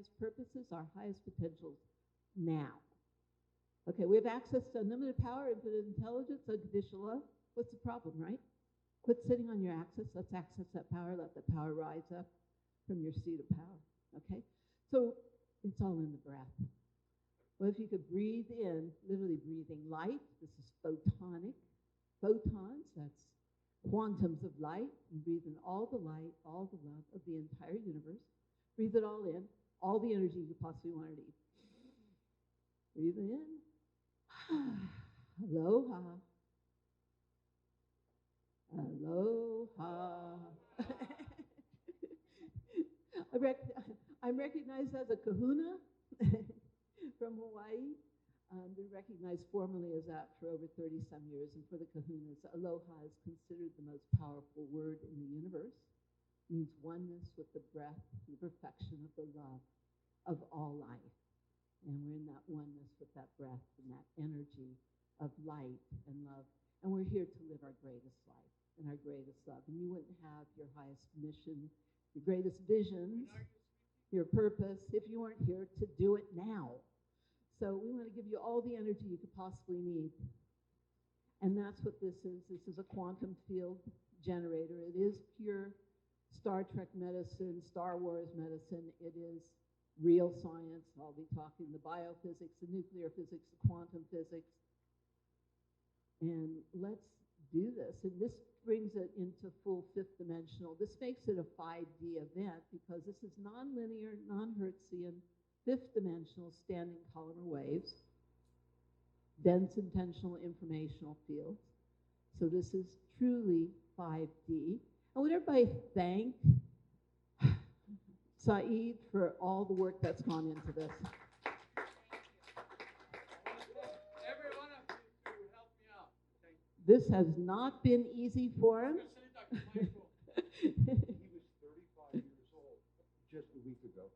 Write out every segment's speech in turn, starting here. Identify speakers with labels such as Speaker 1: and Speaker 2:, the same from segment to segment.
Speaker 1: highest purposes, our highest potentials now. Okay, we have access to unlimited power, infinite intelligence, unconditional love. What's the problem, right? Quit sitting on your axis. Let's access that power. Let the power rise up from your seat of power, okay? So it's all in the breath. What if you could breathe in, literally breathing light? This is photonic. Photons, that's quantums of light. And breathe in all the light, all the love of the entire universe. Breathe it all in, all the energy you possibly want to need. Breathe in. Aloha. Aloha. I'm recognized as a kahuna from Hawaii. Been recognized formally as that for over 30-some years. And for the kahunas, aloha is considered the most powerful word in the universe. It means oneness with the breath, the perfection of the love of all life. And we're in that oneness with that breath and that energy of light and love. And we're here to live our greatest life and our greatest love. And you wouldn't have your highest mission, your greatest visions, your purpose, if you weren't here to do it now. So we want to give you all the energy you could possibly need. And that's what this is. This is a quantum field generator. It is pure Star Trek medicine, Star Wars medicine. It is real science. I'll be talking the biophysics, the nuclear physics, the quantum physics. And let's do this. And this brings it into full fifth dimensional. This makes it a 5D event because this is nonlinear, non-Hertzian, fifth dimensional standing columnar waves, dense intentional informational fields. So this is truly 5D. And would everybody thank Saeed for all the work that's gone into this?
Speaker 2: Every one of you to help me out. Thank you.
Speaker 1: This has not been easy for him.
Speaker 2: Especially Dr. Michael.
Speaker 3: He was 35 years old just a week ago.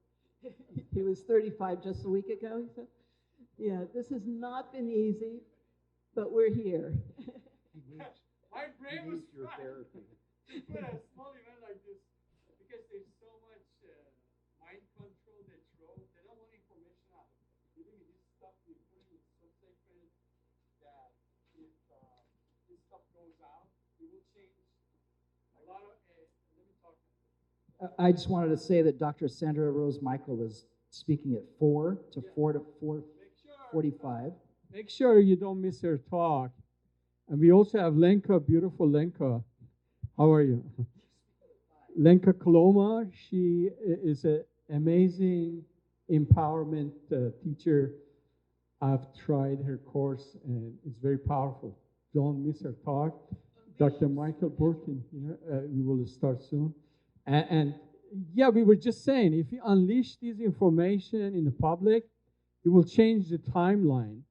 Speaker 1: He was 35 just a week ago, he said? Yeah, this has not been easy, but we're here.
Speaker 2: My brain was
Speaker 3: your
Speaker 2: fried.
Speaker 3: therapy.
Speaker 2: Put a small event like this because there's so much mind control they throw. They don't want information out. Even this stuff we put in is so sacred that if this stuff goes out, it will change a lot of. Let me talk.
Speaker 4: I just wanted to say that Dr. Sandra Rose Michael is speaking at 4 to 4:45.
Speaker 2: Make sure you don't miss her talk. And we also have Lenka, beautiful Lenka. How are you? Lenka Koloma. She is an amazing empowerment teacher. I've tried her course, and it's very powerful. Don't miss her talk. Dr. Michael Borkin here. We will start soon. And yeah, we were just saying, if you unleash this information in the public, it will change the timeline.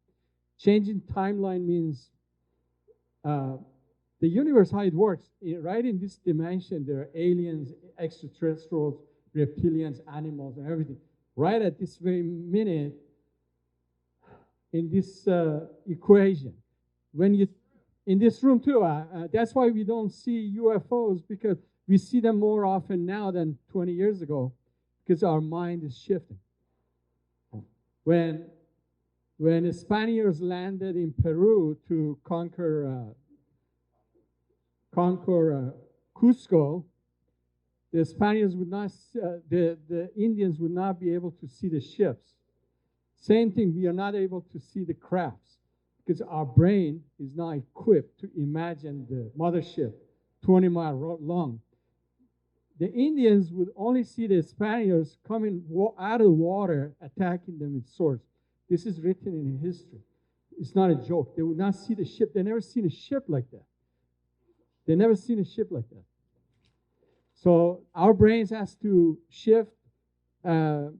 Speaker 2: Changing timeline means the universe, how it works, right in this dimension, there are aliens, extraterrestrials, reptilians, animals, and everything. Right at this very minute, in this equation, when you, in this room too, that's why we don't see UFOs, because we see them more often now than 20 years ago, because our mind is shifting. When the Spaniards landed in Peru to conquer Cusco, the Spaniards would not, the Indians would not be able to see the ships. Same thing, we are not able to see the crafts because our brain is not equipped to imagine the mothership 20 miles long. The Indians would only see the Spaniards coming out of the water, attacking them with swords. This is written in history. It's not a joke. They would not see the ship. They never seen a ship like that. They never seen a ship like that. So our brains has to shift, and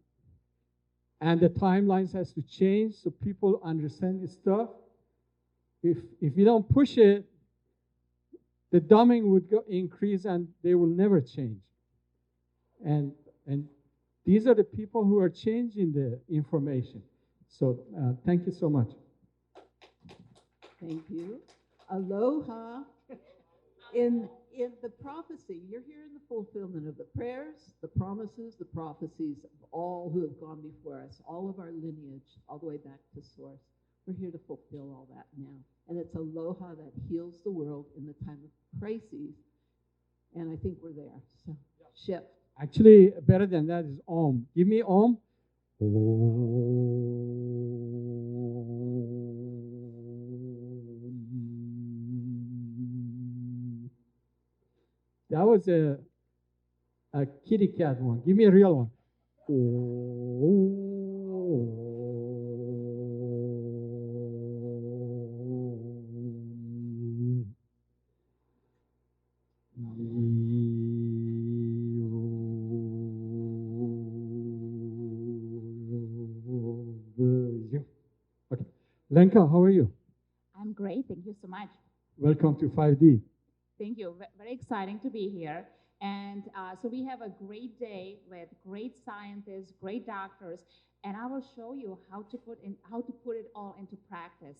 Speaker 2: the timelines has to change so people understand this stuff. If you don't push it, the dumbing would increase and they will never change. And these are the people who are changing the information. So thank you so much.
Speaker 1: Thank you. Aloha. in the prophecy, you're hearing the fulfillment of the prayers, the promises, the prophecies of all who have gone before us, all of our lineage, all the way back to source. We're here to fulfill all that now. And it's aloha that heals the world in the time of crises. And I think we're there. So shift.
Speaker 2: Actually, better than that is Om. Give me Om. That was a kitty cat one. Give me a real one. Okay. Lenka, how are you?
Speaker 5: I'm great. Thank you so much.
Speaker 2: Welcome to 5D.
Speaker 5: Thank you. Very exciting to be here. And so we have a great day with great scientists, great doctors, and I will show you how to put it all into practice,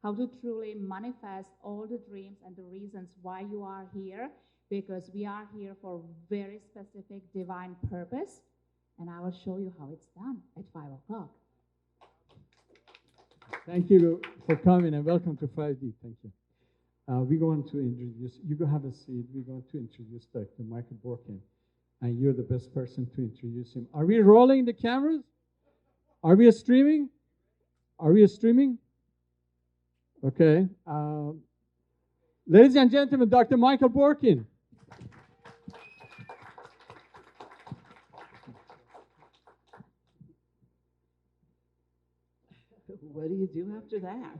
Speaker 5: how to truly manifest all the dreams and the reasons why you are here, because we are here for very specific divine purpose. And I will show you how it's done at 5 o'clock.
Speaker 2: Thank you for coming and welcome to 5D. Thank you. We're going to introduce, you go have a seat. We're going to introduce Dr. Michael Borkin, and you're the best person to introduce him. Are we rolling the cameras? Are we streaming? Are we streaming? Okay. Ladies and gentlemen, Dr. Michael Borkin.
Speaker 1: What do you do after that?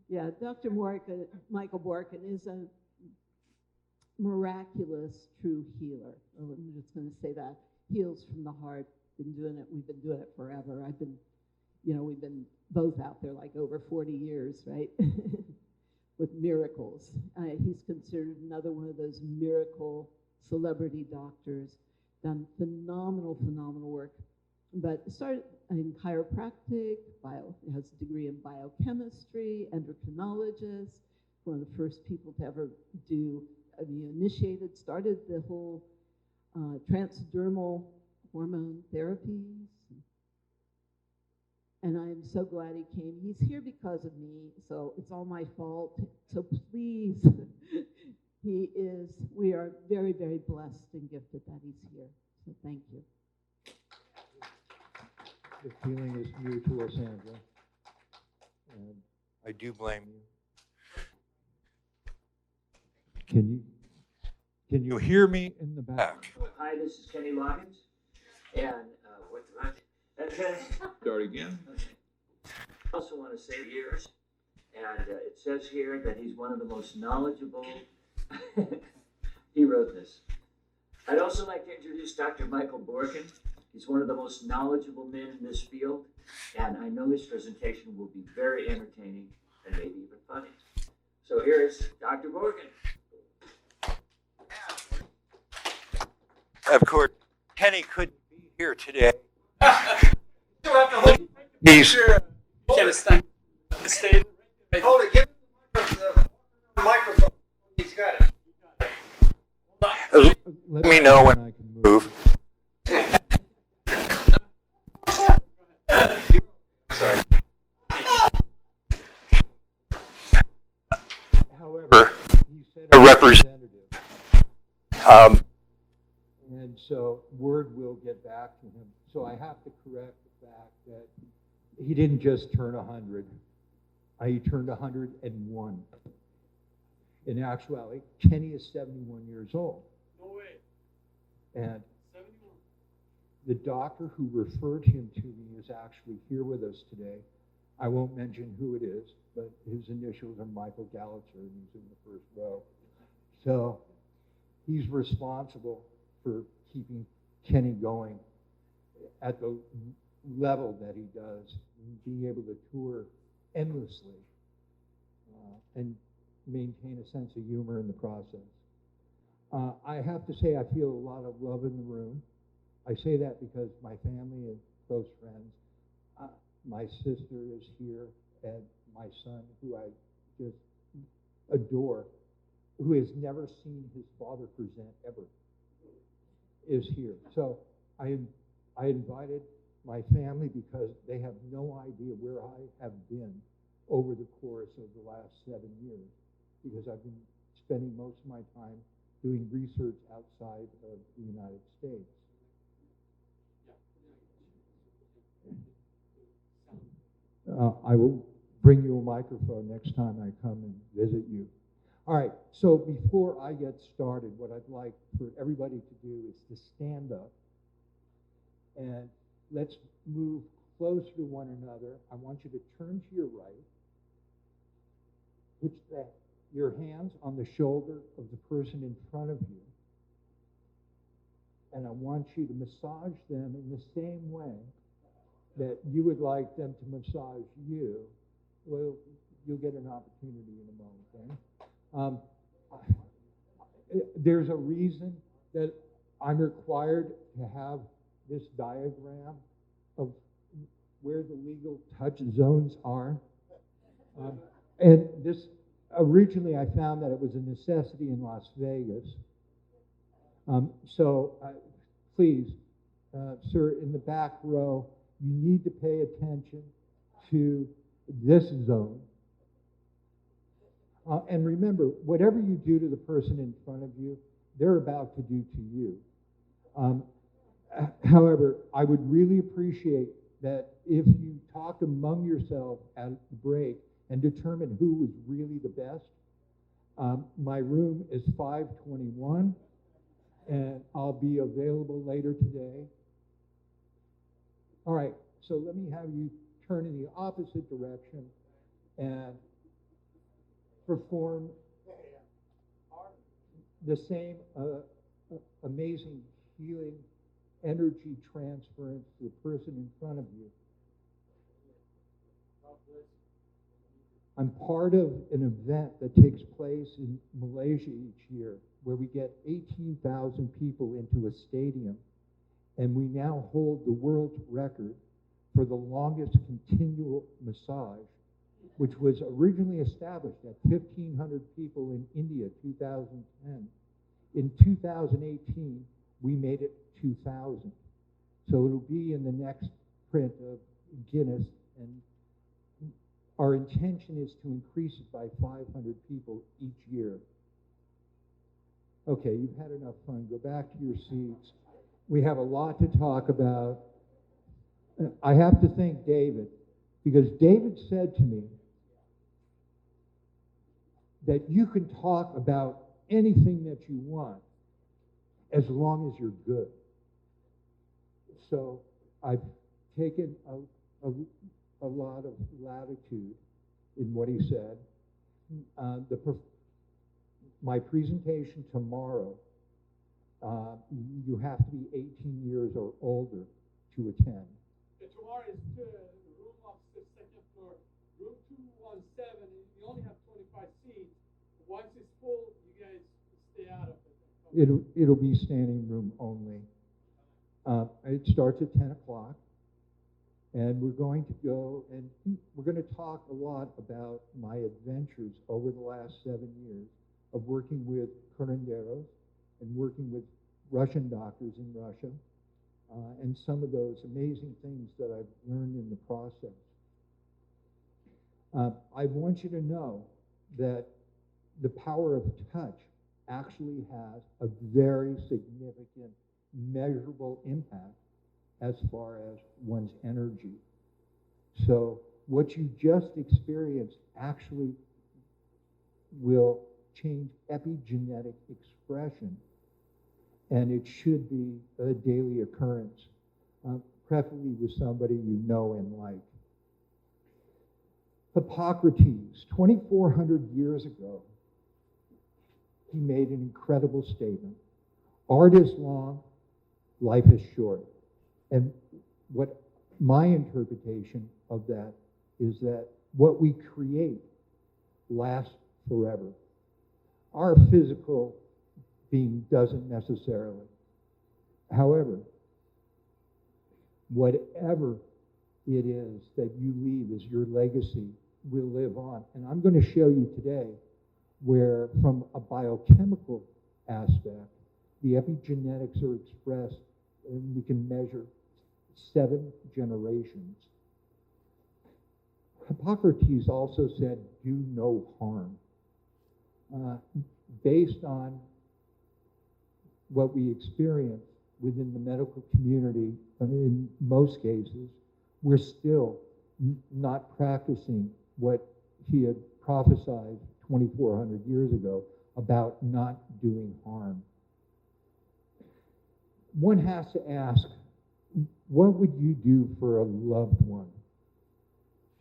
Speaker 1: Yeah, Dr. Michael Borkin is a miraculous, true healer. I'm just going to say that. Heals from the heart. We've been doing it forever. We've been both out there like over 40 years, right? With miracles. He's considered another one of those miracle celebrity doctors, done phenomenal work. But started in chiropractic, has a degree in biochemistry, endocrinologist, one of the first people to ever started the whole transdermal hormone therapies. And I'm so glad he came. He's here because of me, so it's all my fault. So please, we are very, very blessed and gifted that he's here. So thank you.
Speaker 3: The feeling is mutual, Sandra. And I do blame you. Can you hear me in the back?
Speaker 6: Hi, this is Kenny Loggins, and
Speaker 3: Start again.
Speaker 6: I also want to say years, and it says here that he's one of the most knowledgeable. He wrote this. I'd also like to introduce Dr. Michael Borkin. He's one of the most knowledgeable men in this field, and I know his presentation will be very entertaining and maybe even funny. So here is Dr. Borkin.
Speaker 3: Of course, Kenny couldn't be here today. He's
Speaker 7: Hold it, give the microphone. He's got it.
Speaker 3: Let me know when I can move. However, he said a representative. And so word will get back to him. So I have to correct the fact that he didn't just turn 100. He turned 101. In actuality, Kenny is 71 years old.
Speaker 2: No way.
Speaker 3: And
Speaker 2: 71.
Speaker 3: the doctor who referred him to me is actually here with us today. I won't mention who it is, but his initials are Michael Gallitzer, and he's in the first row. So he's responsible for keeping Kenny going at the level that he does, being able to tour endlessly and maintain a sense of humor in the process. I have to say I feel a lot of love in the room. I say that because my family and close friends, my sister is here, and my son, who I just adore, who has never seen his father present ever, is here. So I invited my family because they have no idea where I have been over the course of the last 7 years, because I've been spending most of my time doing research outside of the United States. I will bring you a microphone next time I come and visit you. All right, so before I get started, what I'd like for everybody to do is to stand up, and let's move closer to one another. I want you to turn to your right, put your hands on the shoulder of the person in front of you, and I want you to massage them in the same way that you would like them to massage you. Well, you'll get an opportunity in a moment, okay? There's a reason that I'm required to have this diagram of where the legal touch zones are. And this, originally I found that it was a necessity in Las Vegas. Please, sir, in the back row, you need to pay attention to this zone. And remember, whatever you do to the person in front of you, they're about to do to you. However, I would really appreciate that if you talk among yourself at the break and determine who was really the best. My room is 521, and I'll be available later today. All right, so let me have you turn in the opposite direction and perform the same amazing healing energy transference to the person in front of you. I'm part of an event that takes place in Malaysia each year where we get 18,000 people into a stadium, and we now hold the world record for the longest continual massage, which was originally established at 1,500 people in India, 2010. In 2018, we made it 2,000. So it'll be in the next print of Guinness, and our intention is to increase it by 500 people each year. Okay, you've had enough fun. Go back to your seats. We have a lot to talk about. I have to thank David, because David said to me that you can talk about anything that you want as long as you're good. So I've taken a lot of latitude in what he said. My presentation tomorrow, you have to be 18 years or older to attend.
Speaker 2: Tomorrow is room of the second floor, room 217. You only have 25 seats. Once it's full, you guys stay out of it.
Speaker 3: It'll be standing room only. It starts at 10 o'clock. And we're going to go and we're going to talk a lot about my adventures over the last 7 years of working with curanderos and working with Russian doctors in Russia, and some of those amazing things that I've learned in the process. I want you to know that the power of touch actually has a very significant, measurable impact as far as one's energy. So what you just experienced actually will change epigenetic expression, and it should be a daily occurrence, preferably with somebody you know and like. Hippocrates, 2,400 years ago, he made an incredible statement. Art is long, life is short. And what my interpretation of that is that what we create lasts forever. Our physical being doesn't necessarily. However, whatever it is that you leave as your legacy will live on. And I'm going to show you today where, from a biochemical aspect, the epigenetics are expressed, and we can measure 7 generations. Hippocrates also said, do no harm. Based on what we experience within the medical community, in most cases, we're still not practicing what he had prophesied 2,400 years ago about not doing harm. One has to ask, what would you do for a loved one?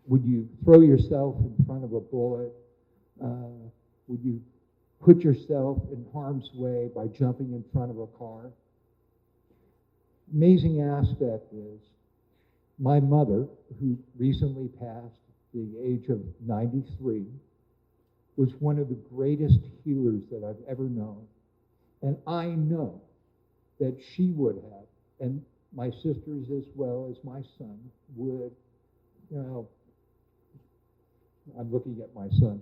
Speaker 3: Would you throw yourself in front of a bullet? Would you put yourself in harm's way by jumping in front of a car? Amazing aspect is, my mother, who recently passed the age of 93, was one of the greatest healers that I've ever known. And I know that she would have, and my sisters as well as my son would, I'm looking at my son,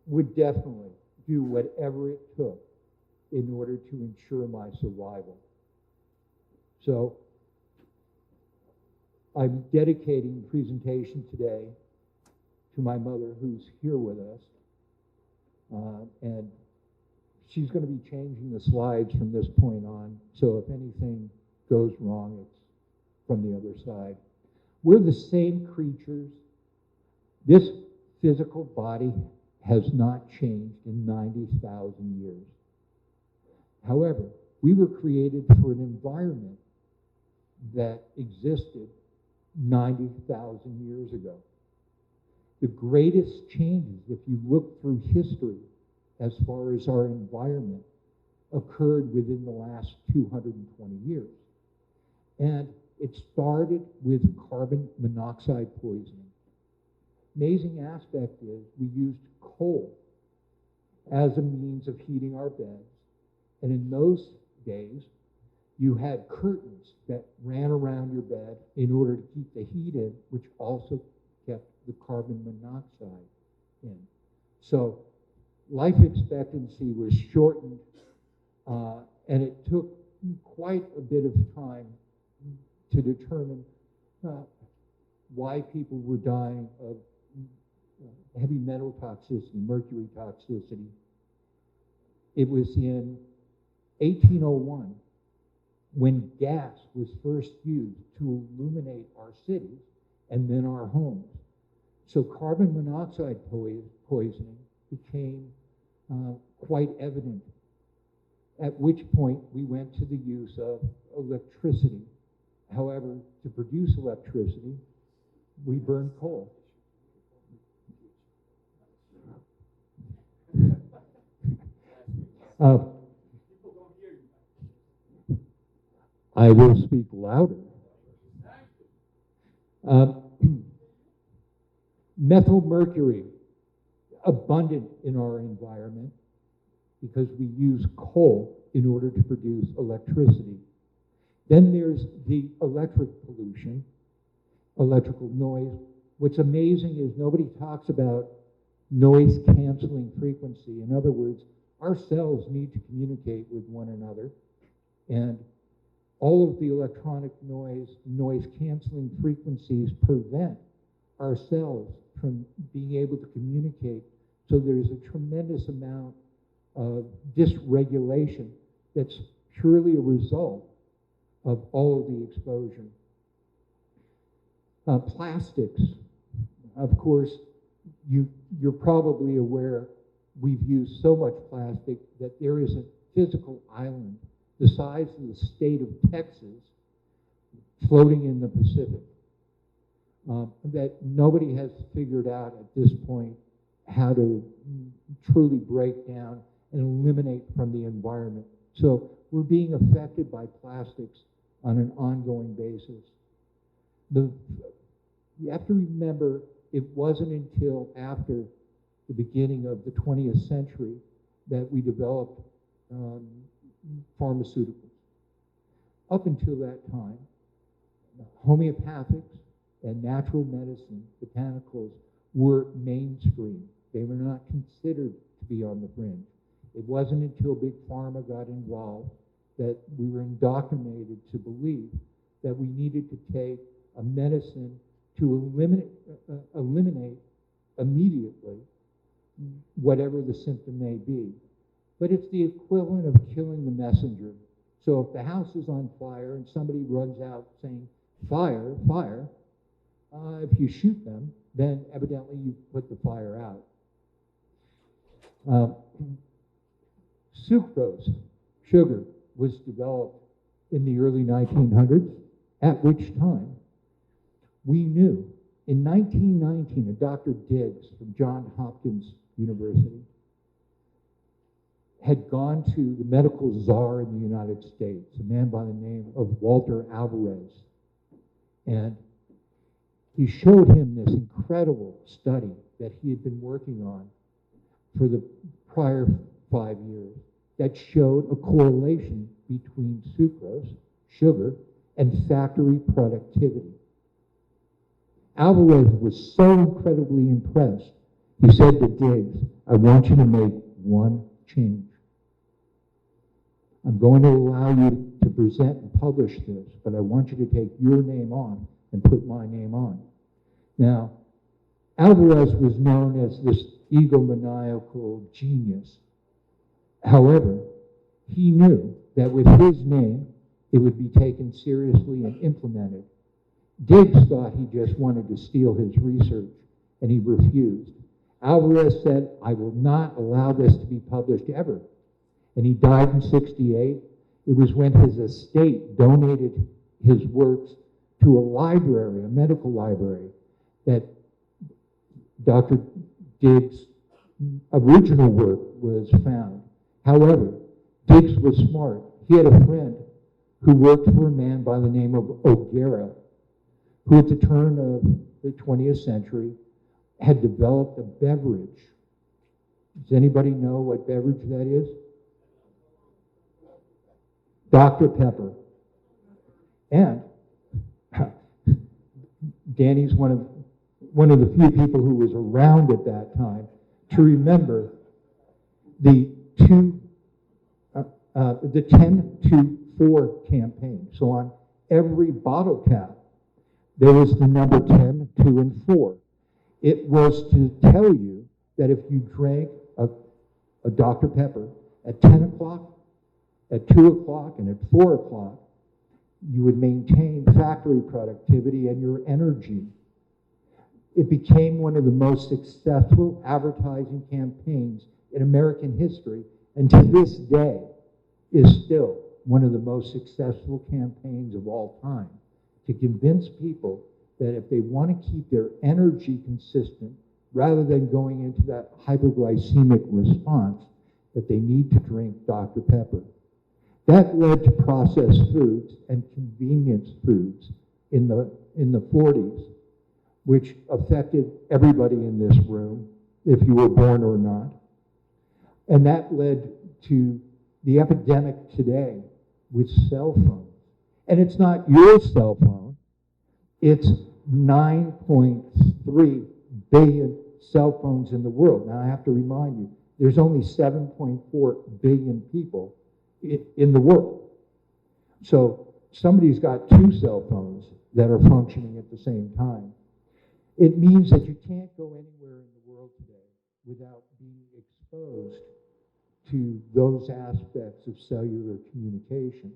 Speaker 3: would definitely do whatever it took in order to ensure my survival. So I'm dedicating the presentation today to my mother, who's here with us. And she's going to be changing the slides from this point on. So if anything goes wrong, it's from the other side. We're the same creatures. This physical body has not changed in 90,000 years. However, we were created for an environment that existed 90,000 years ago. The greatest changes, if you look through history, as far as our environment, occurred within the last 220 years. And it started with carbon monoxide poisoning. Amazing aspect is we used coal as a means of heating our beds. And in those days, you had curtains that ran around your bed in order to keep the heat in, which also kept the carbon monoxide in. So life expectancy was shortened, and it took quite a bit of time to determine why people were dying of heavy metal toxicity, mercury toxicity. It was in 1801 when gas was first used to illuminate our cities and then our homes. So carbon monoxide poisoning became quite evident, at which point we went to the use of electricity. However, to produce electricity, we burned coal. I will speak louder. Methyl mercury, abundant in our environment because we use coal in order to produce electricity. Then there's the electric pollution, electrical noise. What's amazing is nobody talks about noise canceling frequency. In other words, our cells need to communicate with one another, and all of the electronic noise canceling frequencies prevent our cells from being able to communicate. So there's a tremendous amount of dysregulation that's purely a result of all of the exposure. Plastics, of course, you're probably aware we've used so much plastic that there is a physical island the size of the state of Texas floating in the Pacific that nobody has figured out at this point how to truly break down and eliminate from the environment. So we're being affected by plastics on an ongoing basis. You have to remember, it wasn't until after the beginning of the 20th century that we developed pharmaceuticals. Up until that time, homeopathics and natural medicine, botanicals, were mainstream. They were not considered to be on the fringe. It wasn't until Big Pharma got involved that we were indoctrinated to believe that we needed to take a medicine to eliminate immediately whatever the symptom may be. But it's the equivalent of killing the messenger. So if the house is on fire and somebody runs out saying, fire, fire, if you shoot them, then evidently you put the fire out. Sucrose, sugar, was developed in the early 1900s, at which time we knew. In 1919, a Dr. Diggs from Johns Hopkins University had gone to the medical czar in the United States, a man by the name of Walter Alvarez. And he showed him this incredible study that he had been working on for the prior 5 years that showed a correlation between sucrose, sugar, and factory productivity. Alvarez was so incredibly impressed, he said to Diggs, I want you to make one change. I'm going to allow you to present and publish this, but I want you to take your name on and put my name on. Now, Alvarez was known as this egomaniacal genius. However, he knew that with his name, it would be taken seriously and implemented. Diggs thought he just wanted to steal his research, and he refused. Alvarez said, I will not allow this to be published ever. And he died in '68. It was when his estate donated his works to a library, a medical library, that Dr. Diggs' original work was found. However, Diggs was smart. He had a friend who worked for a man by the name of O'Gara, who at the turn of the 20th century had developed a beverage. Does anybody know what beverage that is? Dr. Pepper. And Danny's one of the few people who was around at that time to remember the 10-2-4 campaign. So on every bottle cap, there was the number 10, 2, and 4. It was to tell you that if you drank a Dr. Pepper at 10 o'clock, at 2 o'clock, and at 4 o'clock, you would maintain factory productivity and your energy. It became one of the most successful advertising campaigns in American history, and to this day is still one of the most successful campaigns of all time, to convince people that if they want to keep their energy consistent, rather than going into that hypoglycemic response, that they need to drink Dr. Pepper. That led to processed foods and convenience foods in the 40s, which affected everybody in this room, if you were born or not. And that led to the epidemic today with cell phones. And it's not your cell phone. It's 9.3 billion cell phones in the world. Now, I have to remind you, there's only 7.4 billion people in the world. So somebody's got 2 cell phones that are functioning at the same time. It means that you can't go anywhere in the world today without being exposed to those aspects of cellular communication.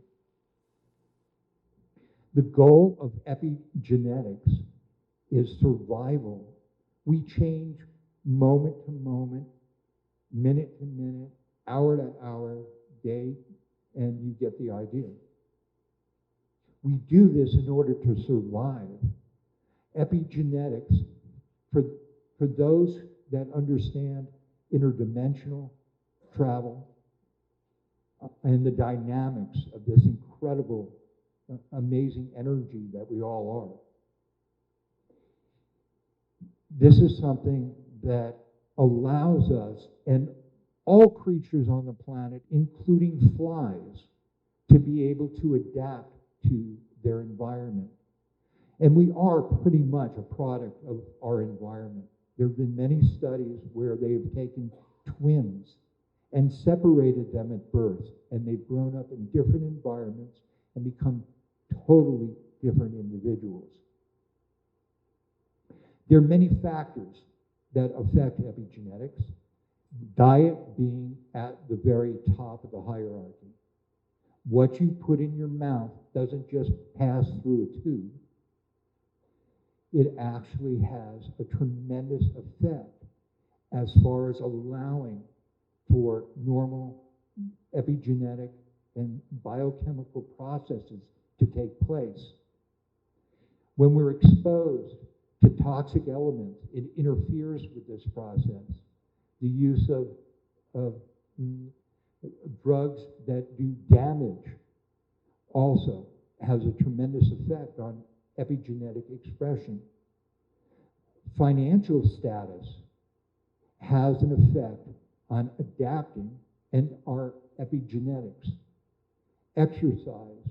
Speaker 3: The goal of epigenetics is survival. We change moment to moment, minute to minute, hour to hour, day, and you get the idea. We do this in order to survive. Epigenetics, for those that understand interdimensional travel and the dynamics of this incredible, amazing energy that we all are. This is something that allows us and all creatures on the planet, including flies, to be able to adapt to their environment. And we are pretty much a product of our environment. There have been many studies where they have taken twins and separated them at birth, and they've grown up in different environments and become totally different individuals. There are many factors that affect epigenetics, diet being at the very top of the hierarchy. What you put in your mouth doesn't just pass through a tube. It actually has a tremendous effect as far as allowing for normal epigenetic and biochemical processes to take place. When we're exposed to toxic elements, it interferes with this process. The use of drugs that do damage also has a tremendous effect on epigenetic expression. Financial status has an effect on adapting and our epigenetics. Exercise,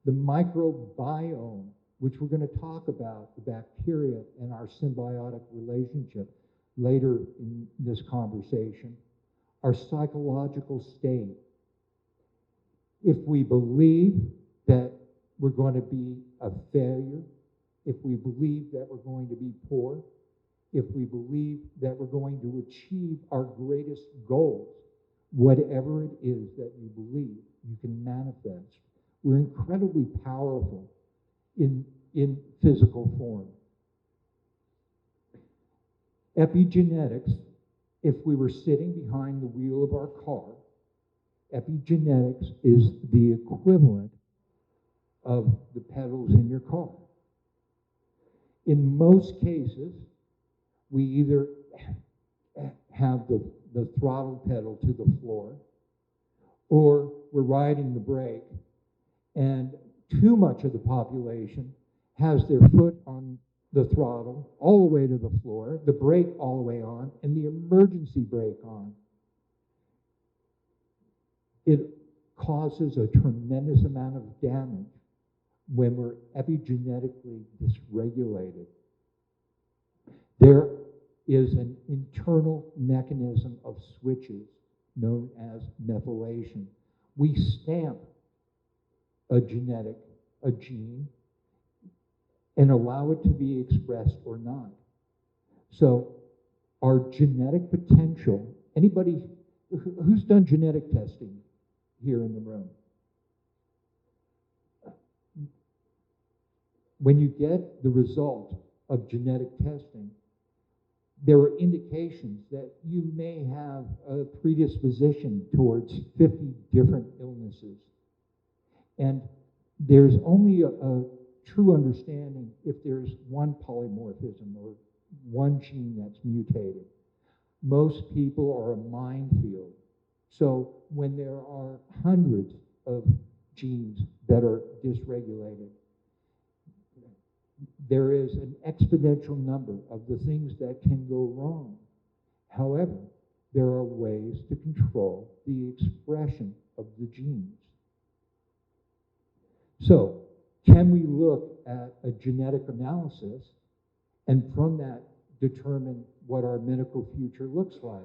Speaker 3: the microbiome, which we're going to talk about, the bacteria and our symbiotic relationship later in this conversation, our psychological state. If we believe that we're going to be a failure, if we believe that we're going to be poor, if we believe that we're going to achieve our greatest goals, whatever it is that you believe, you can manifest. We're incredibly powerful in physical form. Epigenetics, if we were sitting behind the wheel of our car, epigenetics is the equivalent of the pedals in your car. In most cases, we either have the throttle pedal to the floor, or we're riding the brake, and too much of the population has their foot on the throttle all the way to the floor, the brake all the way on, and the emergency brake on. It causes a tremendous amount of damage when we're epigenetically dysregulated. There is an internal mechanism of switches known as methylation. We stamp a gene, and allow it to be expressed or not. So our genetic potential, anybody who's done genetic testing here in the room? When you get the result of genetic testing, there are indications that you may have a predisposition towards 50 different illnesses. And there's only a true understanding if there's one polymorphism or one gene that's mutated. Most people are a minefield. So when there are hundreds of genes that are dysregulated, there is an exponential number of the things that can go wrong. However, there are ways to control the expression of the genes. So, can we look at a genetic analysis and from that determine what our medical future looks like?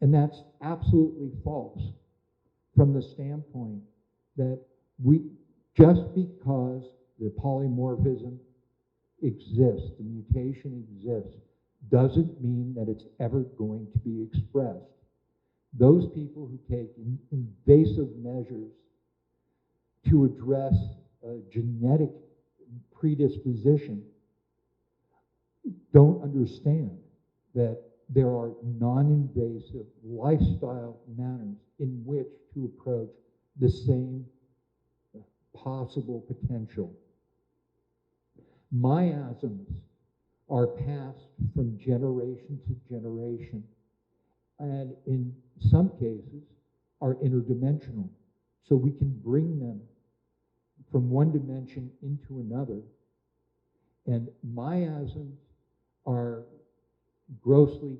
Speaker 3: And that's absolutely false from the standpoint that just because the polymorphism exists, the mutation exists, doesn't mean that it's ever going to be expressed. Those people who take invasive measures to address a genetic predisposition don't understand that there are non-invasive lifestyle manners in which to approach the same possible potential. Miasms are passed from generation to generation, and in some cases are interdimensional. So we can bring them from one dimension into another. And miasms are grossly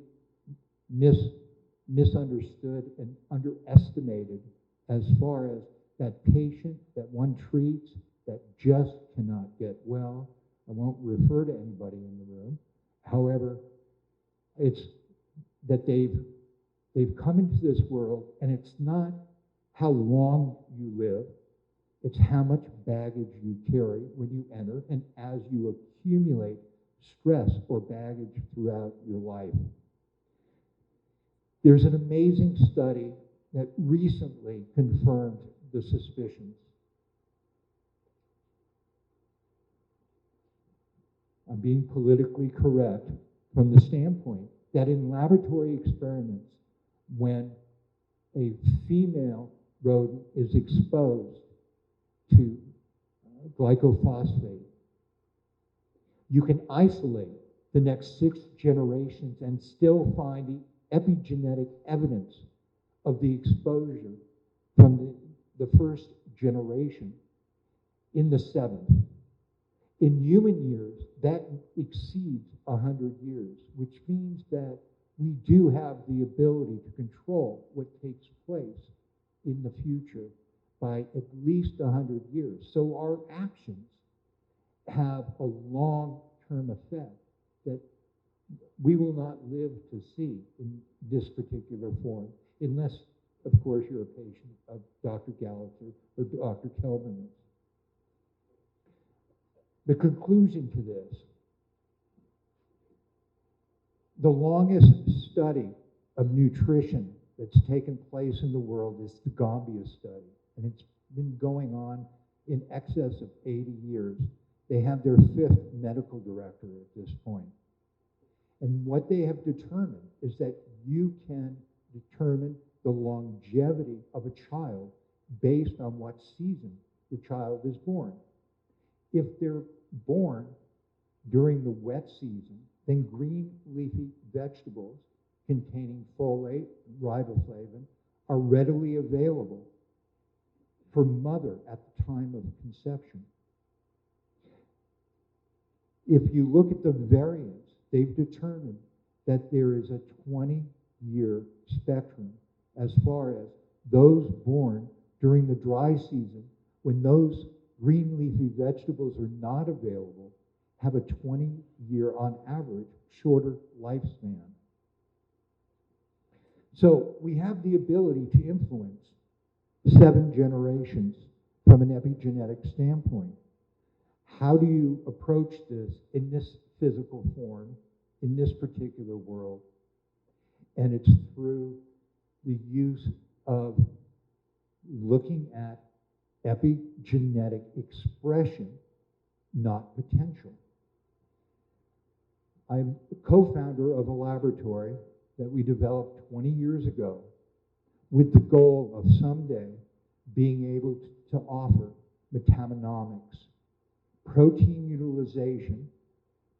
Speaker 3: misunderstood and underestimated as far as that patient that one treats that just cannot get well, I won't refer to anybody in the room. However, it's that they've come into this world, and it's not how long you live, it's how much baggage you carry when you enter, and as you accumulate stress or baggage throughout your life. There's an amazing study that recently confirmed the suspicions. I'm being politically correct from the standpoint that in laboratory experiments, when a female rodent is exposed to glycophosphate, you can isolate the next 6 generations and still find the epigenetic evidence of the exposure from the first generation in the 7th. In human years, that exceeds 100 years, which means that we do have the ability to control what takes place in the future by at least 100 years. So our actions have a long-term effect that we will not live to see in this particular form, unless, of course, you're a patient of Dr. Gallagher or Dr. Kelvin. The conclusion to this, the longest study of nutrition that's taken place in the world is the Gambia study, and it's been going on in excess of 80 years. They have their 5th medical director at this point. And what they have determined is that you can determine the longevity of a child based on what season the child is born. If they're born during the wet season, then green leafy vegetables containing folate, riboflavin, are readily available for mother at the time of conception. If you look at the variance, they've determined that there is a 20-year spectrum as far as those born during the dry season, when those green leafy vegetables are not available, have a 20-year, on average, shorter lifespan. So we have the ability to influence 7 generations from an epigenetic standpoint. How do you approach this in this physical form, in this particular world? And it's through the use of looking at epigenetic expression, not potential. I'm a co-founder of a laboratory that we developed 20 years ago with the goal of someday being able to offer metabonomics, protein utilization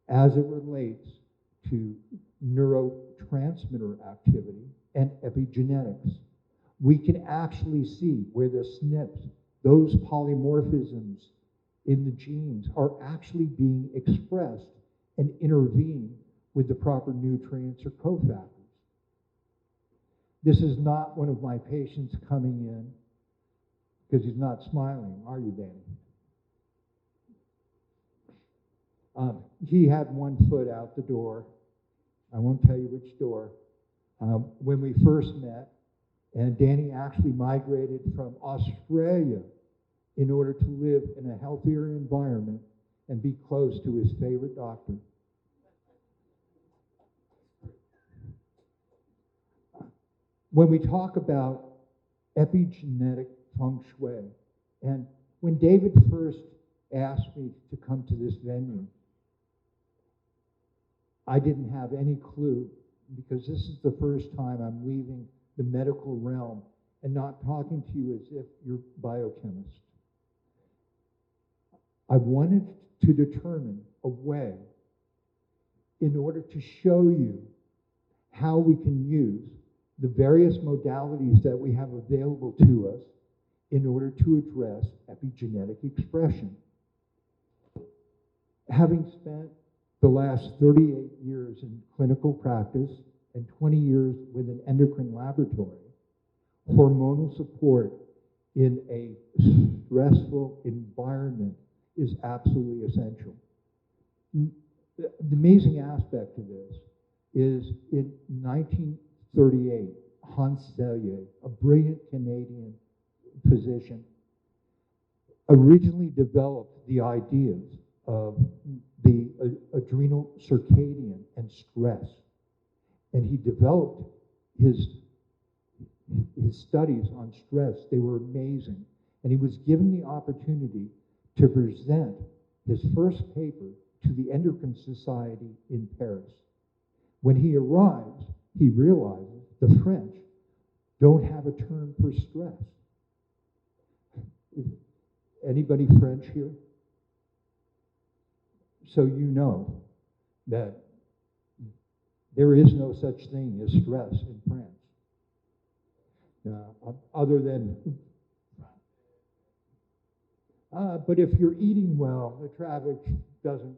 Speaker 3: as it relates to neurotransmitter activity and epigenetics. We can actually see where the SNPs, those polymorphisms in the genes, are actually being expressed and intervene with the proper nutrients or cofactors. This is not one of my patients coming in, because he's not smiling, are you, Danny? He had one foot out the door. I won't tell you which door. When we first met, and Danny actually migrated from Australia in order to live in a healthier environment and be close to his favorite doctor. When we talk about epigenetic Feng Shui, and when David first asked me to come to this venue, I didn't have any clue, because this is the first time I'm leaving the medical realm and not talking to you as if you're a biochemist. I wanted to determine a way in order to show you how we can use the various modalities that we have available to us in order to address epigenetic expression. Having spent the last 38 years in clinical practice and 20 years with an endocrine laboratory, hormonal support in a stressful environment is absolutely essential. The amazing aspect of this is in 1938, Hans Selye, a brilliant Canadian physician, originally developed the ideas of the adrenal circadian and stress. And he developed his studies on stress. They were amazing. And he was given the opportunity to present his first paper to the Endocrine Society in Paris. When he arrives, he realizes the French don't have a term for stress. Anybody French here? So you know that there is no such thing as stress in France. Other than, but if you're eating well, the traffic doesn't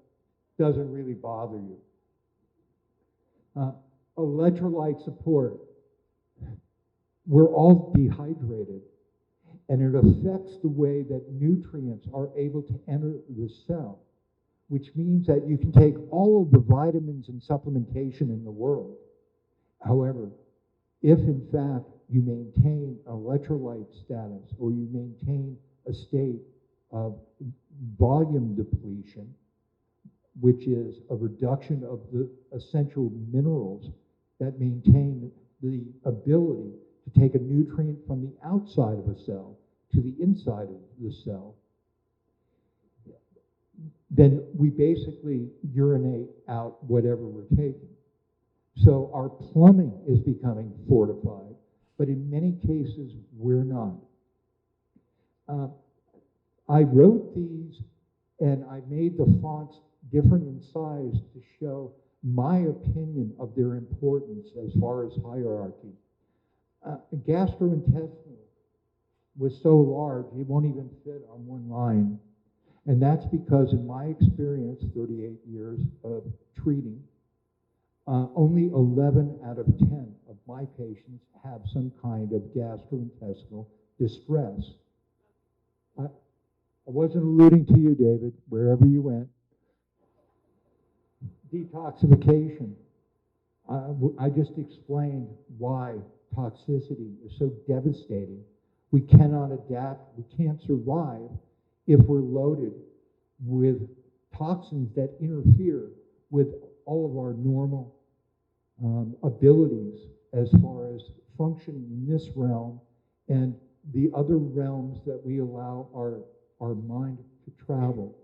Speaker 3: really bother you. Electrolyte support. We're all dehydrated, and it affects the way that nutrients are able to enter the cell, which means that you can take all of the vitamins and supplementation in the world. However, if in fact you maintain electrolyte status or you maintain a state of volume depletion, which is a reduction of the essential minerals that maintain the ability to take a nutrient from the outside of a cell to the inside of the cell, then we basically urinate out whatever we're taking. So our plumbing is becoming fortified, but in many cases, we're not. I wrote these, and I made the fonts different in size to show my opinion of their importance as far as hierarchy. Gastrointestinal was so large, it won't even fit on one line. And that's because in my experience, 38 years of treating, only 11 out of 10 of my patients have some kind of gastrointestinal distress. I wasn't alluding to you, David, wherever you went. Detoxification. I just explained why toxicity is so devastating. We cannot adapt, we can't survive if we're loaded with toxins that interfere with all of our normal abilities as far as functioning in this realm and the other realms that we allow our mind to travel.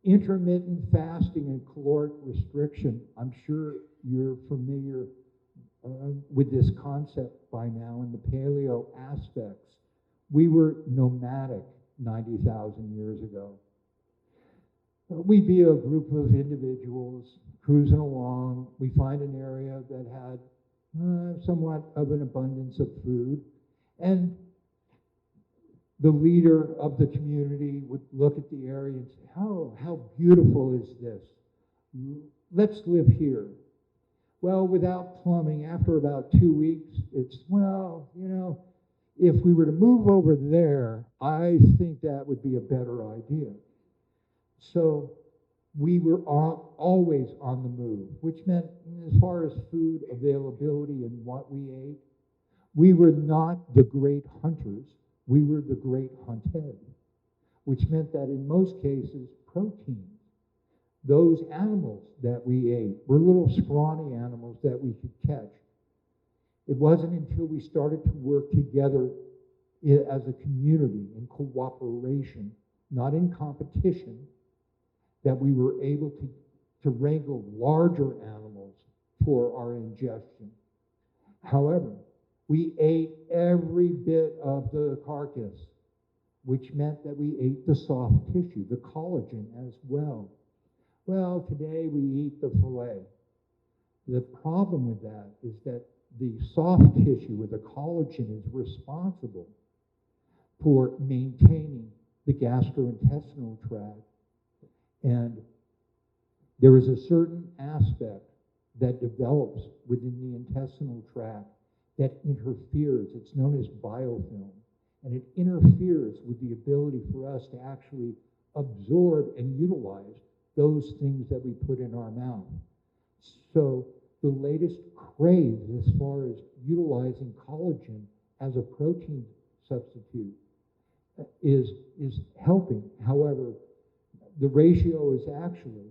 Speaker 3: Intermittent fasting and caloric restriction. I'm sure you're familiar with this concept by now in the paleo aspects. We were nomadic 90,000 years ago. We'd be a group of individuals cruising along. We find an area that had somewhat of an abundance of food, and the leader of the community would look at the area and say, how beautiful is this? Let's live here. Well, without plumbing, after about 2 weeks, it's, well, you know, if we were to move over there, I think that would be a better idea. So we were always on the move, which meant as far as food availability and what we ate, we were not the great hunters, we were the great hunted, which meant that in most cases, protein. Those animals that we ate were little scrawny animals that we could catch. It wasn't until we started to work together as a community in cooperation, not in competition, that we were able to wrangle larger animals for our ingestion. However, we ate every bit of the carcass, which meant that we ate the soft tissue, the collagen as well. Well, today we eat the fillet. The problem with that is that the soft tissue or the collagen is responsible for maintaining the gastrointestinal tract. And there is a certain aspect that develops within the intestinal tract that interferes. It's known as biofilm. And it interferes with the ability for us to actually absorb and utilize those things that we put in our mouth. So the latest craze as far as utilizing collagen as a protein substitute is helping. However, the ratio is actually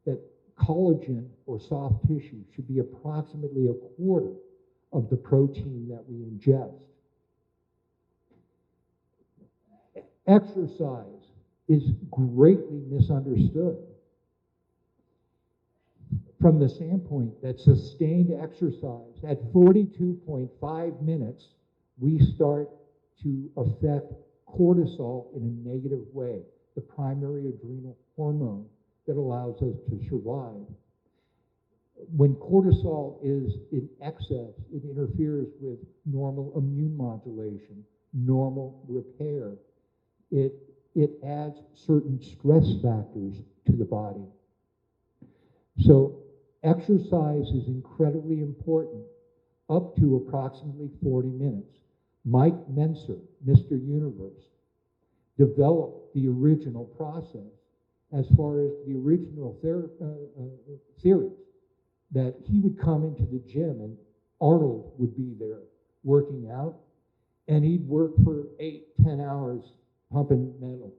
Speaker 3: that collagen or soft tissue should be approximately a quarter of the protein that we ingest. Exercise is greatly misunderstood from the standpoint that sustained exercise at 42.5 minutes, we start to affect cortisol in a negative way, the primary adrenal hormone that allows us to survive. When cortisol is in excess, it interferes with normal immune modulation, normal repair. It adds certain stress factors to the body. So exercise is incredibly important, up to approximately 40 minutes. Mike Menser, Mr. Universe, developed the original process as far as the original theory that he would come into the gym and Arnold would be there working out, and he'd work for 8-10 hours pumping metal.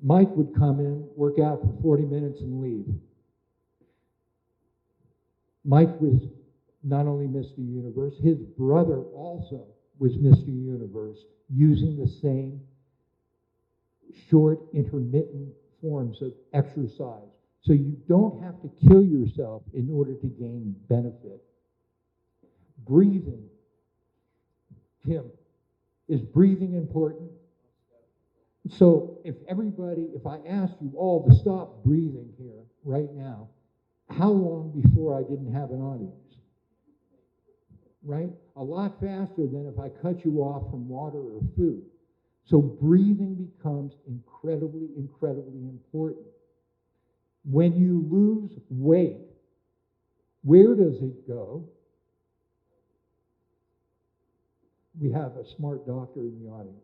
Speaker 3: Mike would come in, work out for 40 minutes and leave. Mike was not only Mr. Universe, his brother also was Mr. Universe, using the same short, intermittent forms of exercise. So you don't have to kill yourself in order to gain benefit. Breathing. Tim, is breathing important? So if I asked you all to stop breathing here right now, how long before I didn't have an audience? Right? A lot faster than if I cut you off from water or food. So breathing becomes incredibly, incredibly important. When you lose weight, where does it go? We have a smart doctor in the audience.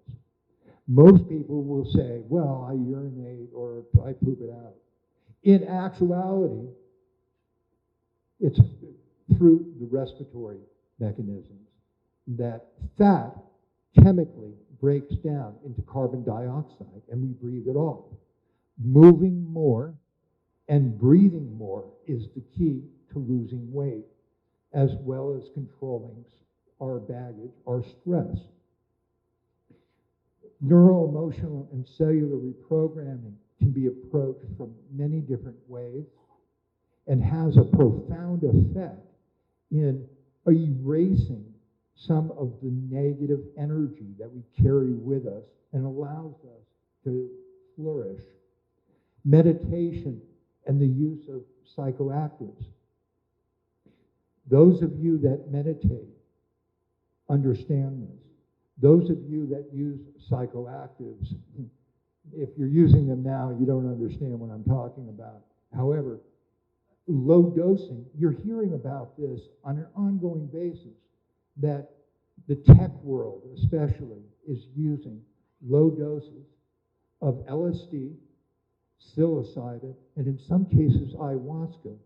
Speaker 3: Most people will say, well, I urinate or I poop it out. In actuality, it's through the respiratory mechanisms that fat chemically breaks down into carbon dioxide and we breathe it off. Moving more and breathing more is the key to losing weight, as well as controlling our baggage, our stress. Neuroemotional and cellular reprogramming can be approached from many different ways and has a profound effect in erasing some of the negative energy that we carry with us and allows us to flourish. Meditation and the use of psychoactives. Those of you that meditate understand this. Those of you that use psychoactives, if you're using them now, you don't understand what I'm talking about. However, low dosing, you're hearing about this on an ongoing basis, that the tech world especially is using low doses of LSD, psilocybin, and in some cases ayahuasca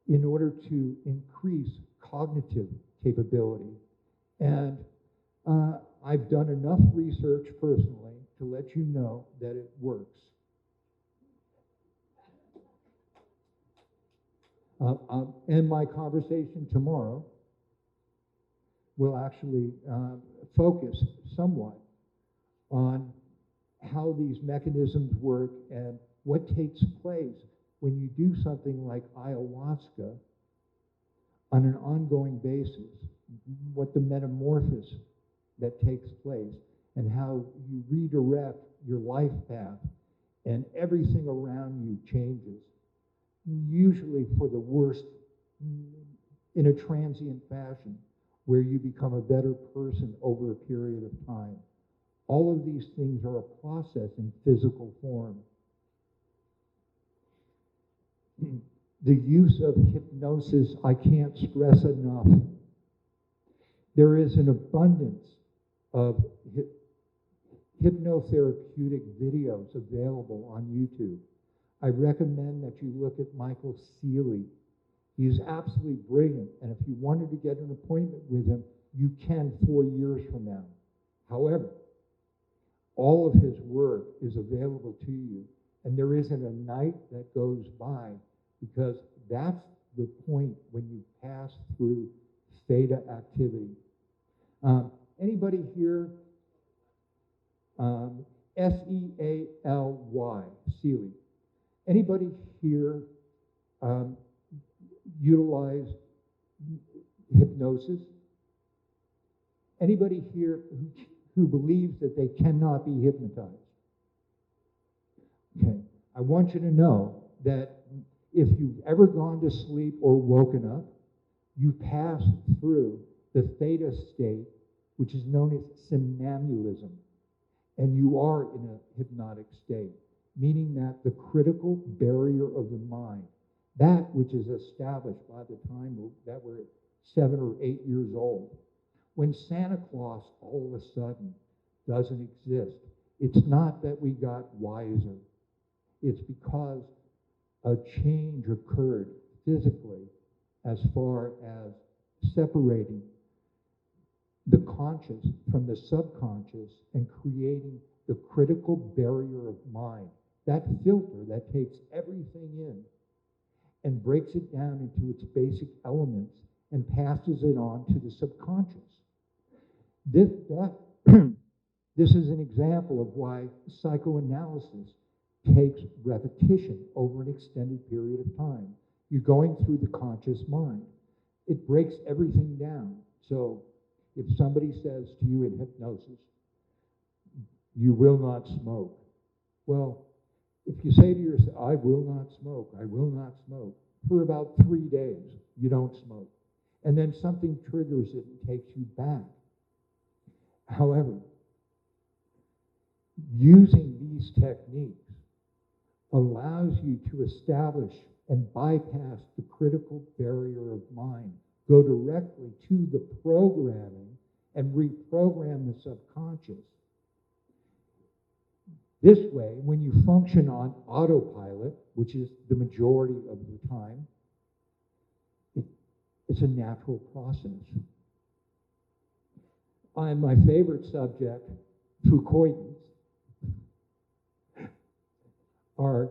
Speaker 3: in order to increase cognitive capability. And I've done enough research personally to let you know that it works. And my conversation tomorrow will actually focus somewhat on how these mechanisms work and what takes place when you do something like ayahuasca on an ongoing basis, what the metamorphosis that takes place and how you redirect your life path and everything around you changes, usually for the worst in a transient fashion, where you become a better person over a period of time. All of these things are a process in physical form. The use of hypnosis, I can't stress enough. There is an abundance of hypnotherapeutic videos available on YouTube. I recommend that you look at Michael Seeley. He is absolutely brilliant, and if you wanted to get an appointment with him, you can 4 years from now. However, all of his work is available to you, and there isn't a night that goes by, because that's the point when you pass through theta activity. Anybody here? S-E-A-L-Y, Seeley. Anybody here utilize hypnosis? Anybody here who believes that they cannot be hypnotized? Okay, I want you to know that if you've ever gone to sleep or woken up, you pass through the theta state, which is known as somnambulism, and you are in a hypnotic state, meaning that the critical barrier of the mind, that which is established by the time that we're 7 or 8 years old, when Santa Claus all of a sudden doesn't exist, it's not that we got wiser. It's because a change occurred physically as far as separating the conscious from the subconscious and creating the critical barrier of mind, that filter that takes everything in and breaks it down into its basic elements and passes it on to the subconscious. This is an example of why psychoanalysis takes repetition over an extended period of time. You're going through the conscious mind. It breaks everything down. So if somebody says to you in hypnosis, you will not smoke. Well, if you say to yourself, I will not smoke, I will not smoke, for about 3 days, you don't smoke. And then something triggers it and takes you back. However, using these techniques allows you to establish and bypass the critical barrier of mind, go directly to the programming and reprogram the subconscious. This way, when you function on autopilot, which is the majority of the time, it's a natural process. And my favorite subject, Foucaultans, are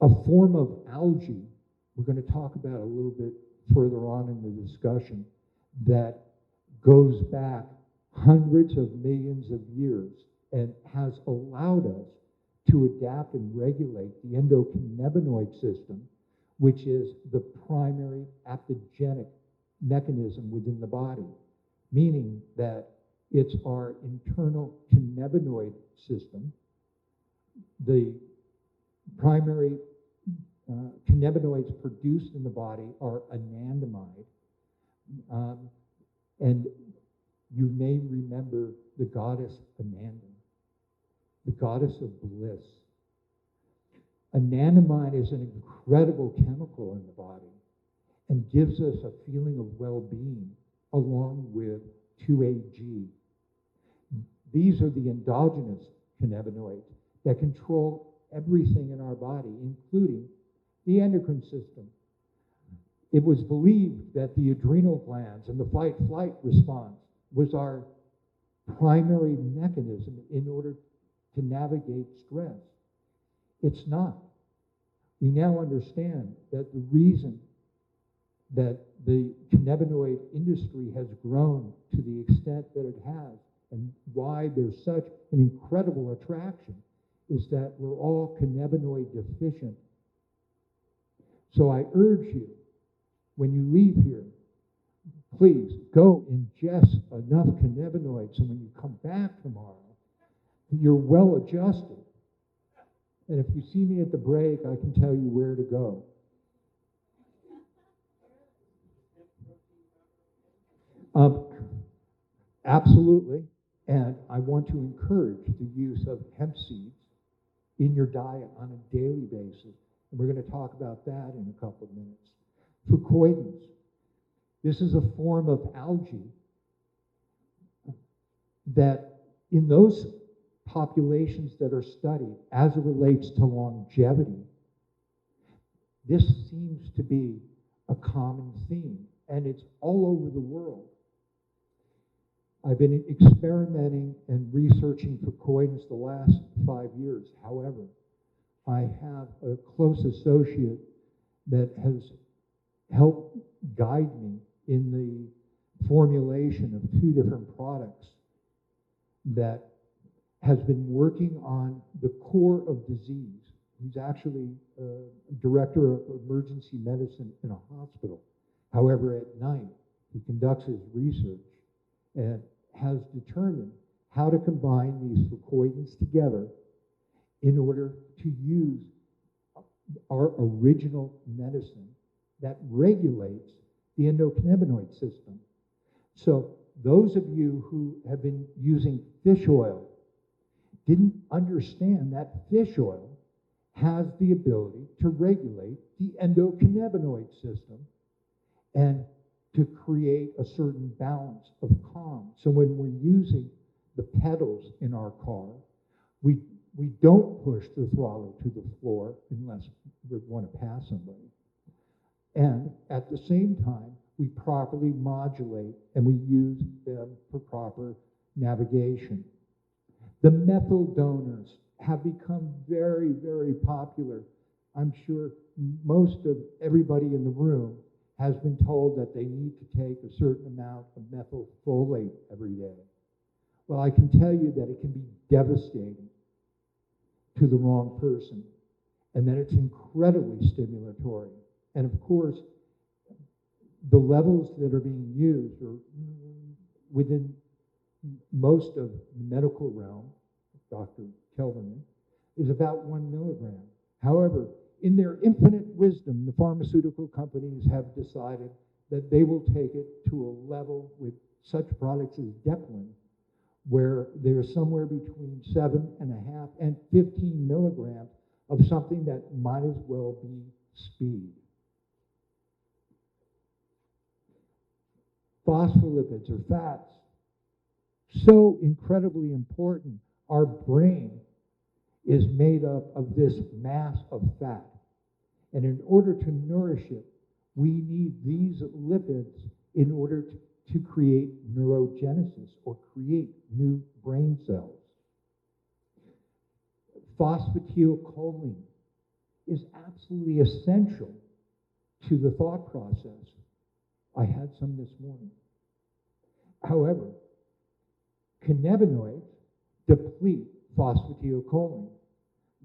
Speaker 3: a form of algae we're going to talk about a little bit further on in the discussion that goes back hundreds of millions of years and has allowed us to adapt and regulate the endocannabinoid system, which is the primary epigenetic mechanism within the body, meaning that it's our internal cannabinoid system. The primary cannabinoids produced in the body are anandamide. And you may remember the goddess Ananda, the goddess of bliss. Anandamide is an incredible chemical in the body and gives us a feeling of well-being along with 2-AG. These are the endogenous cannabinoids that control everything in our body, including the endocrine system. It was believed that the adrenal glands and the fight-flight response was our primary mechanism in order to navigate stress. It's not. We now understand that the reason that the cannabinoid industry has grown to the extent that it has and why there's such an incredible attraction is that we're all cannabinoid deficient. So I urge you, when you leave here, please go ingest enough cannabinoids so when you come back tomorrow, you're well adjusted. And if you see me at the break, I can tell you where to go. Absolutely. And I want to encourage the use of hemp seeds in your diet on a daily basis. And we're going to talk about that in a couple of minutes. Foucaultans. This is a form of algae that in those populations that are studied as it relates to longevity, this seems to be a common theme, and it's all over the world. I've been experimenting and researching for coitons the last 5 years. However, I have a close associate that has helped guide me in the formulation of 2 different products that has been working on the core of disease. He's actually director of emergency medicine in a hospital. However, at night, he conducts his research and has determined how to combine these fucoidins together in order to use our original medicine that regulates the endocannabinoid system. So those of you who have been using fish oil didn't understand that fish oil has the ability to regulate the endocannabinoid system and to create a certain balance of calm. So when we're using the pedals in our car, we don't push the throttle to the floor unless we want to pass somebody. And at the same time, we properly modulate and we use them for proper navigation. The methyl donors have become very, very popular. I'm sure most of everybody in the room has been told that they need to take a certain amount of methylfolate every day. Well, I can tell you that it can be devastating to the wrong person, and that it's incredibly stimulatory. And of course, the levels that are being used are within most of the medical realm, Dr. Kelverman, is about 1 milligram. However, in their infinite wisdom, the pharmaceutical companies have decided that they will take it to a level with such products as Deplin, where they're somewhere between 7.5 and 15 milligrams of something that might as well be speed. Phospholipids or fats, so incredibly important. Our brain is made up of this mass of fat. And in order to nourish it, we need these lipids in order to create neurogenesis or create new brain cells. Phosphatidylcholine is absolutely essential to the thought process. I had some this morning. However, cannabinoids deplete phosphatidylcholine.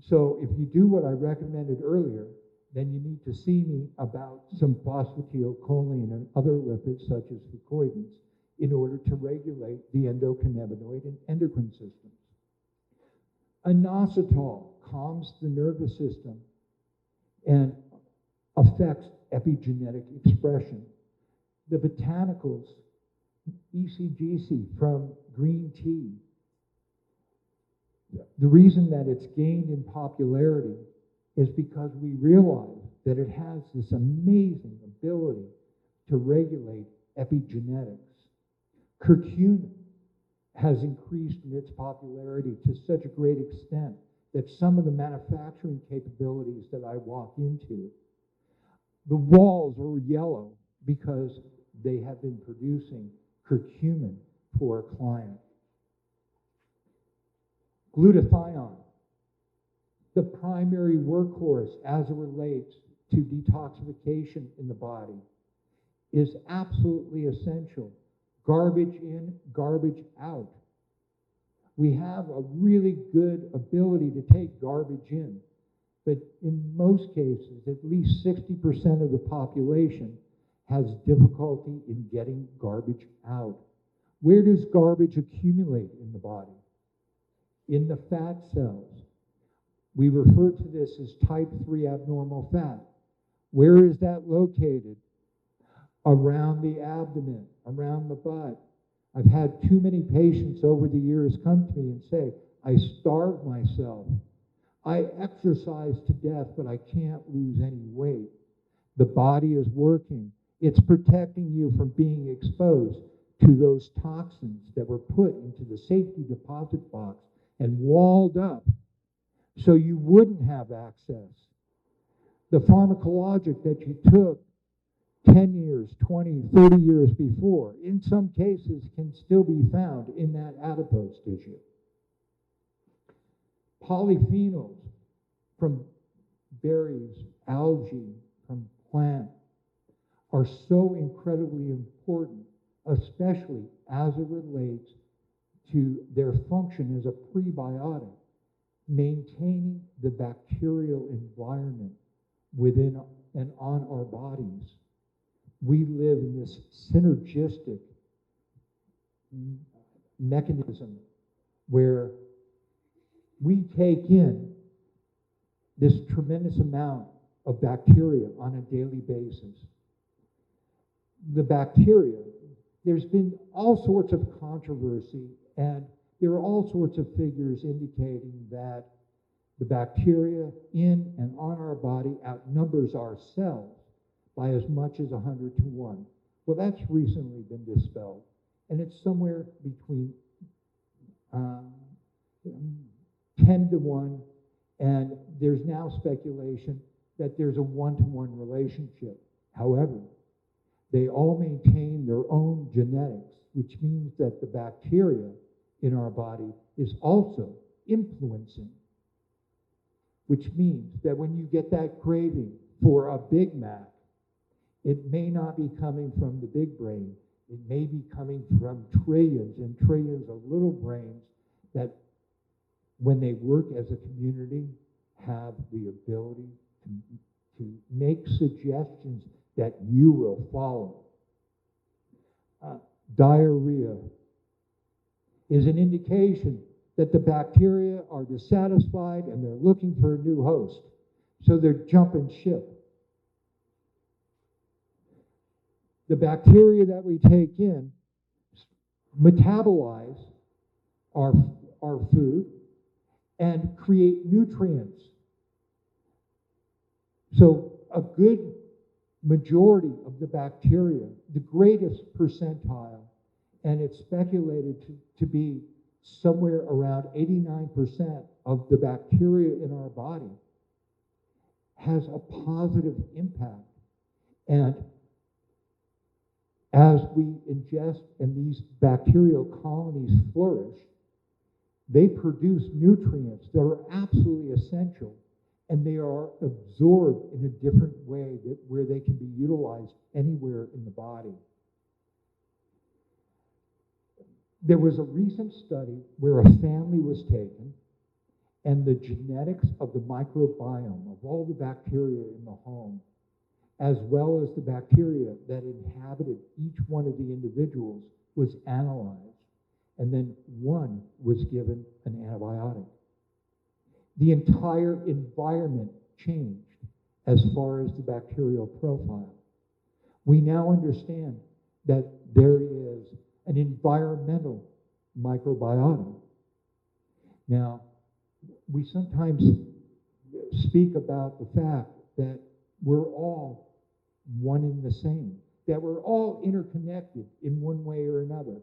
Speaker 3: So if you do what I recommended earlier, then you need to see me about some phosphatidylcholine and other lipids such as fucoidins in order to regulate the endocannabinoid and endocrine systems. Inositol calms the nervous system and affects epigenetic expression. The botanicals, ECGC from green tea, the reason that it's gained in popularity is because we realize that it has this amazing ability to regulate epigenetics. Curcumin has increased in its popularity to such a great extent that some of the manufacturing capabilities that I walk into, the walls are yellow because they have been producing curcumin for a client. Glutathione, the primary workhorse as it relates to detoxification in the body, is absolutely essential. Garbage in, garbage out. We have a really good ability to take garbage in, but in most cases, at least 60% of the population has difficulty in getting garbage out. Where does garbage accumulate in the body? In the fat cells. We refer to this as type 3 abnormal fat. Where is that located? Around the abdomen, around the butt. I've had too many patients over the years come to me and say, I starve myself. I exercise to death, but I can't lose any weight. The body is working. It's protecting you from being exposed to those toxins that were put into the safety deposit box and walled up so you wouldn't have access. The pharmacologic that you took 10 years, 20, 30 years before, in some cases can still be found in that adipose tissue. Polyphenols from berries, algae, from plants are so incredibly important, especially as it relates to their function as a prebiotic, maintaining the bacterial environment within and on our bodies. We live in this synergistic mechanism where we take in this tremendous amount of bacteria on a daily basis. The bacteria, there's been all sorts of controversy, and there are all sorts of figures indicating that the bacteria in and on our body outnumbers our cells by as much as 100 to 1. Well, that's recently been dispelled, and it's somewhere between 10 to 1, and there's now speculation that there's a 1-to-1 relationship. However, they all maintain their own genetics, which means that the bacteria in our body is also influencing, which means that when you get that craving for a Big Mac, it may not be coming from the big brain. It may be coming from trillions and trillions of little brains that, when they work as a community, have the ability to make suggestions that you will follow. Diarrhea is an indication that the bacteria are dissatisfied and they're looking for a new host. So they're jumping ship. The bacteria that we take in metabolize our food and create nutrients. So a good majority of the bacteria, the greatest percentile, and it's speculated to be somewhere around 89% of the bacteria in our body, has a positive impact. And as we ingest and these bacterial colonies flourish, they produce nutrients that are absolutely essential, and they are absorbed in a different way where they can be utilized anywhere in the body. There was a recent study where a family was taken, and the genetics of the microbiome of all the bacteria in the home, as well as the bacteria that inhabited each one of the individuals, was analyzed. And then one was given an antibiotic. The entire environment changed as far as the bacterial profile. We now understand that there is an environmental microbiome. Now, we sometimes speak about the fact that we're all one and the same, that we're all interconnected in one way or another.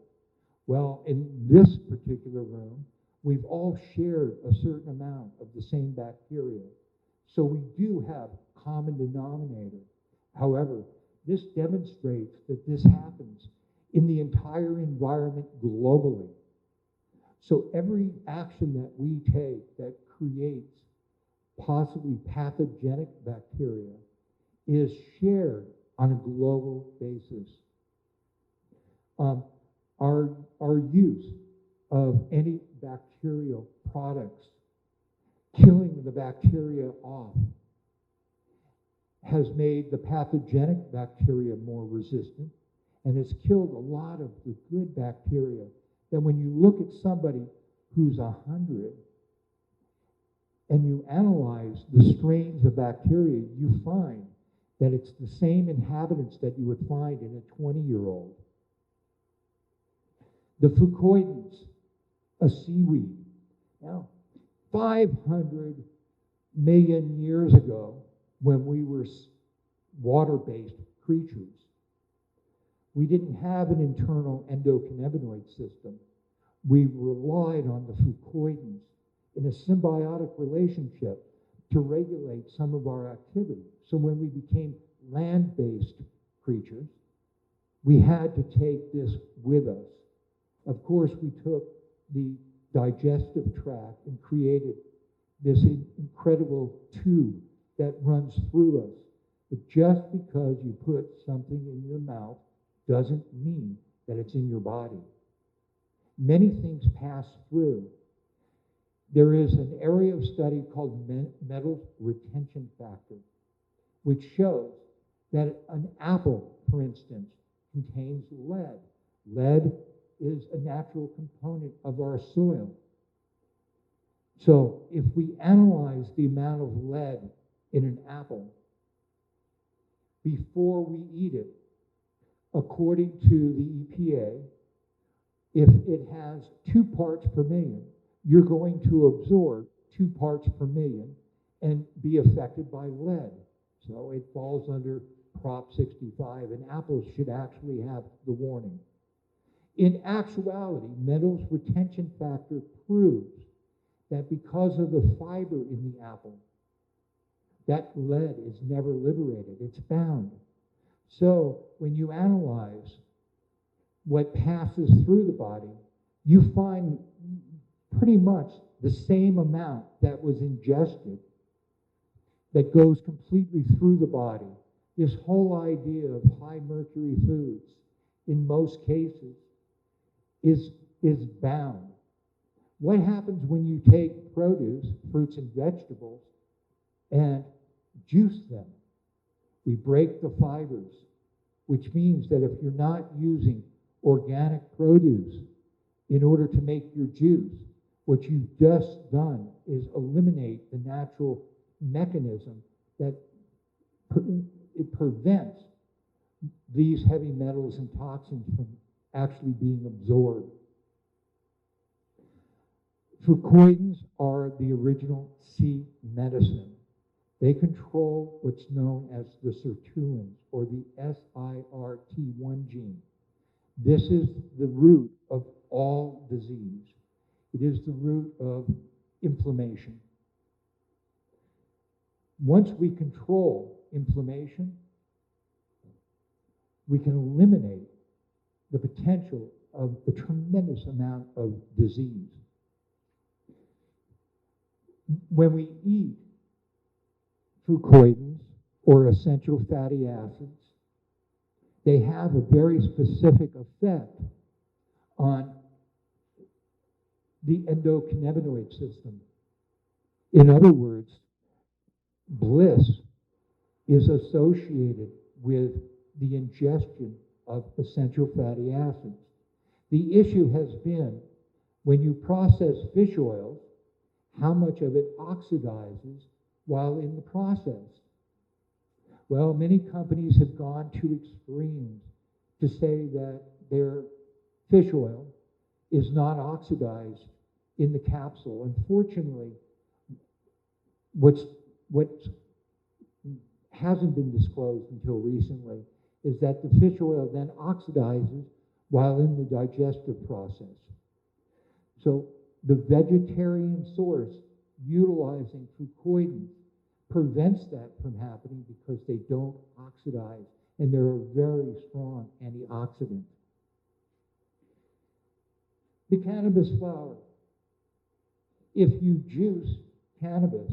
Speaker 3: Well, in this particular room, we've all shared a certain amount of the same bacteria. So we do have common denominator. However, this demonstrates that this happens in the entire environment globally. So every action that we take that creates possibly pathogenic bacteria is shared on a global basis. Our use of any bacterial products, killing the bacteria off, has made the pathogenic bacteria more resistant, and has killed a lot of the good bacteria. That when you look at somebody who's 100 and you analyze the strains of bacteria, you find that it's the same inhabitants that you would find in a 20-year-old. The fucoidans, a seaweed. Now, 500 million years ago, when we were water-based creatures, we didn't have an internal endocannabinoid system. we relied on the fucoidins in a symbiotic relationship to regulate some of our activity. So when we became land-based creatures, we had to take this with us. Of course, we took the digestive tract and created this incredible tube that runs through us. But just because you put something in your mouth doesn't mean that it's in your body. Many things pass through. There is an area of study called metals retention factor, which shows that an apple, for instance, contains lead. Lead is a natural component of our soil. So if we analyze the amount of lead in an apple before we eat it, according to the EPA, if it has 2 parts per million, you're going to absorb 2 parts per million and be affected by lead. So it falls under Prop 65, and apples should actually have the warning. In actuality, metals retention factor proves that because of the fiber in the apple, that lead is never liberated. It's bound. So when you analyze what passes through the body, you find pretty much the same amount that was ingested that goes completely through the body. This whole idea of high mercury foods, in most cases, is bound. What happens when you take produce, fruits and vegetables, and juice them? We break the fibers, which means that if you're not using organic produce in order to make your juice, what you've just done is eliminate the natural mechanism that it prevents these heavy metals and toxins from actually being absorbed. Fucoidins are the original sea medicine. They control what's known as the sirtuins, or the SIRT1 gene. This is the root of all disease. It is the root of inflammation. Once we control inflammation, we can eliminate the potential of a tremendous amount of disease. When we eat fucoidins, or essential fatty acids, they have a very specific effect on the endocannabinoid system. In other words, bliss is associated with the ingestion of essential fatty acids. The issue has been, when you process fish oils, how much of it oxidizes while in the process. Well, many companies have gone to extremes to say that their fish oil is not oxidized in the capsule. Unfortunately, what hasn't been disclosed until recently is that the fish oil then oxidizes while in the digestive process. So the vegetarian source utilizing fucoidins prevents that from happening because they don't oxidize, and they're a very strong antioxidant. The cannabis flower. If you juice cannabis,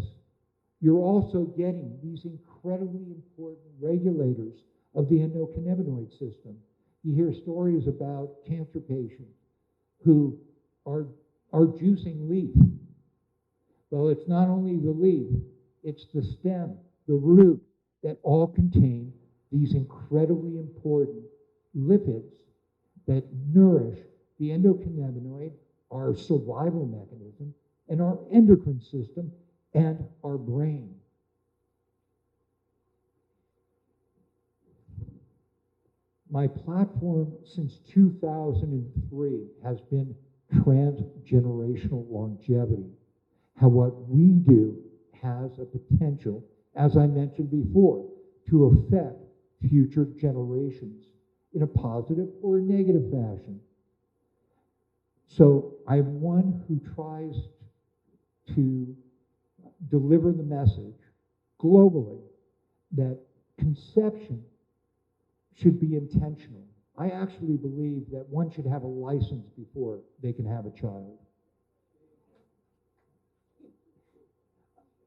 Speaker 3: you're also getting these incredibly important regulators of the endocannabinoid system. You hear stories about cancer patients who are juicing leaf. Well, it's not only the leaf, it's the stem, the root, that all contain these incredibly important lipids that nourish the endocannabinoid, our survival mechanism, and our endocrine system, and our brain. My platform since 2003 has been transgenerational longevity. How what we do has a potential, as I mentioned before, to affect future generations in a positive or a negative fashion. So I'm one who tries to deliver the message globally that conception should be intentional. I actually believe that one should have a license before they can have a child.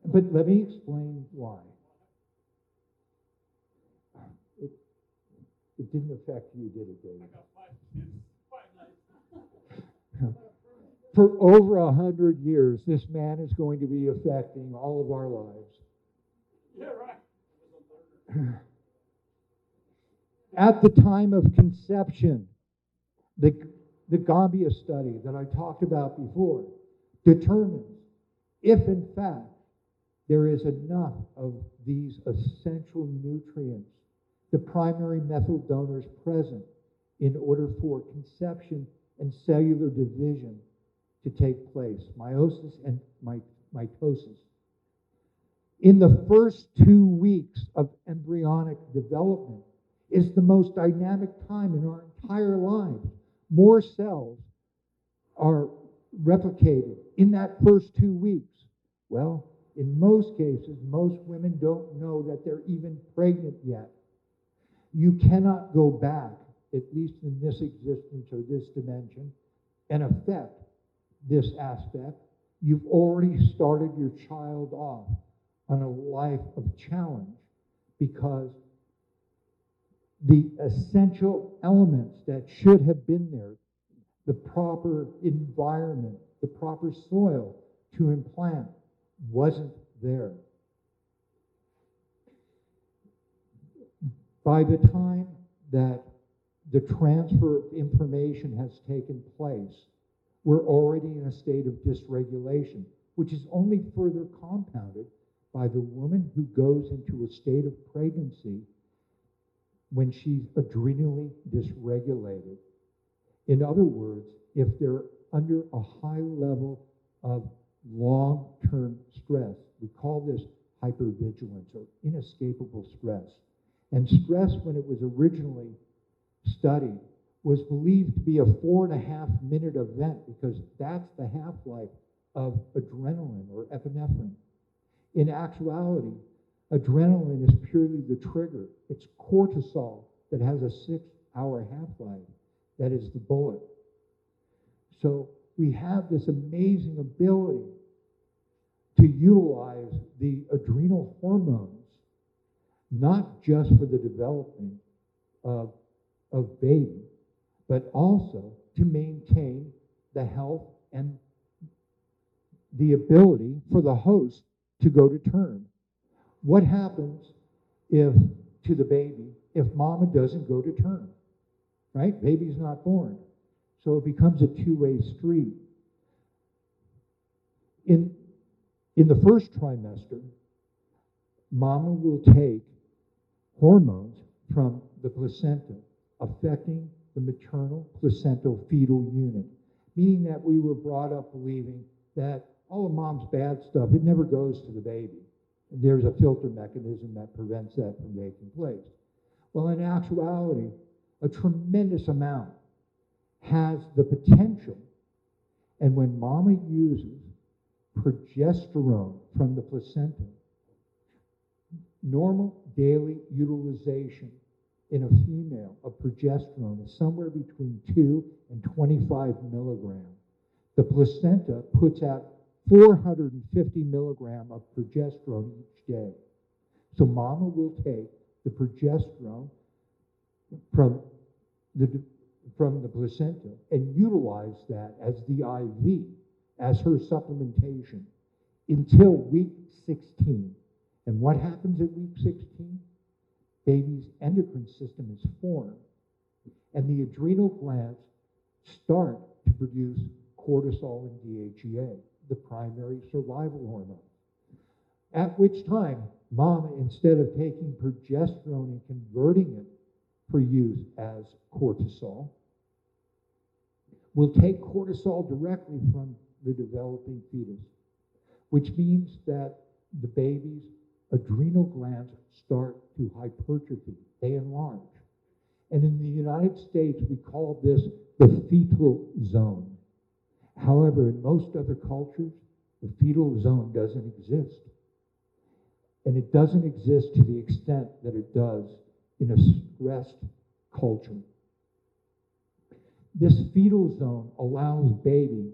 Speaker 3: But let me explain why. It didn't affect you, did it, David? For over 100 years, this man is going to be affecting all of our lives. Yeah, right. At the time of conception, the Gambia study that I talked about before determines if, in fact, there is enough of these essential nutrients, the primary methyl donors present, in order for conception and cellular division to take place, meiosis and mitosis. In the first 2 weeks of embryonic development is the most dynamic time in our entire lives. More cells are replicated in that first 2 weeks. Well, in most cases, most women don't know that they're even pregnant yet. You cannot go back, at least in this existence or this dimension, and affect this aspect. You've already started your child off on a life of challenge because the essential elements that should have been there, the proper environment, the proper soil to implant, wasn't there. By the time that the transfer of information has taken place, we're already in a state of dysregulation, which is only further compounded by the woman who goes into a state of pregnancy when she's adrenally dysregulated. In other words, if they're under a high level of long-term stress, we call this hypervigilance or inescapable stress. And stress, when it was originally studied, was believed to be a 4.5-minute event because that's the half-life of adrenaline or epinephrine. In actuality, adrenaline is purely the trigger. It's cortisol that has a 6-hour half-life. That is the bullet. So we have this amazing ability to utilize the adrenal hormones, not just for the development of baby, but also to maintain the health and the ability for the host to go to term. What happens to the baby if mama doesn't go to term? Right? Baby's not born. So it becomes a two-way street. In the first trimester, mama will take hormones from the placenta, affecting the maternal placental fetal unit, meaning that we were brought up believing that all of mom's bad stuff, it never goes to the baby. There's a filter mechanism that prevents that from taking place. Well, in actuality, a tremendous amount has the potential, and when mama uses progesterone from the placenta, normal daily utilization in a female of progesterone is somewhere between 2 and 25 milligrams. The placenta puts out 450 milligrams of progesterone each day. So mama will take the progesterone from the placenta and utilize that as the IV, as her supplementation, until week 16. And what happens at week 16? Baby's endocrine system is formed, and the adrenal glands start to produce cortisol and DHEA, the primary survival hormone. At which time, mama, instead of taking progesterone and converting it for use as cortisol, will take cortisol directly from the developing fetus, which means that the baby's adrenal glands start to hypertrophy. They enlarge. And in the United States, we call this the fetal zone. However, in most other cultures, the fetal zone doesn't exist. And it doesn't exist to the extent that it does in a stressed culture. This fetal zone allows baby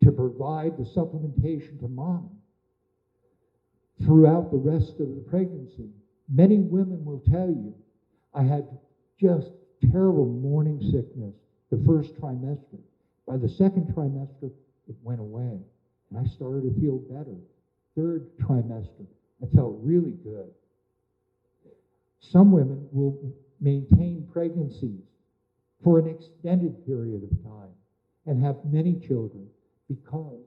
Speaker 3: to provide the supplementation to mom throughout the rest of the pregnancy. Many women will tell you, I had just terrible morning sickness the first trimester. By the second trimester, it went away, and I started to feel better. Third trimester, I felt really good. Some women will maintain pregnancies for an extended period of time and have many children because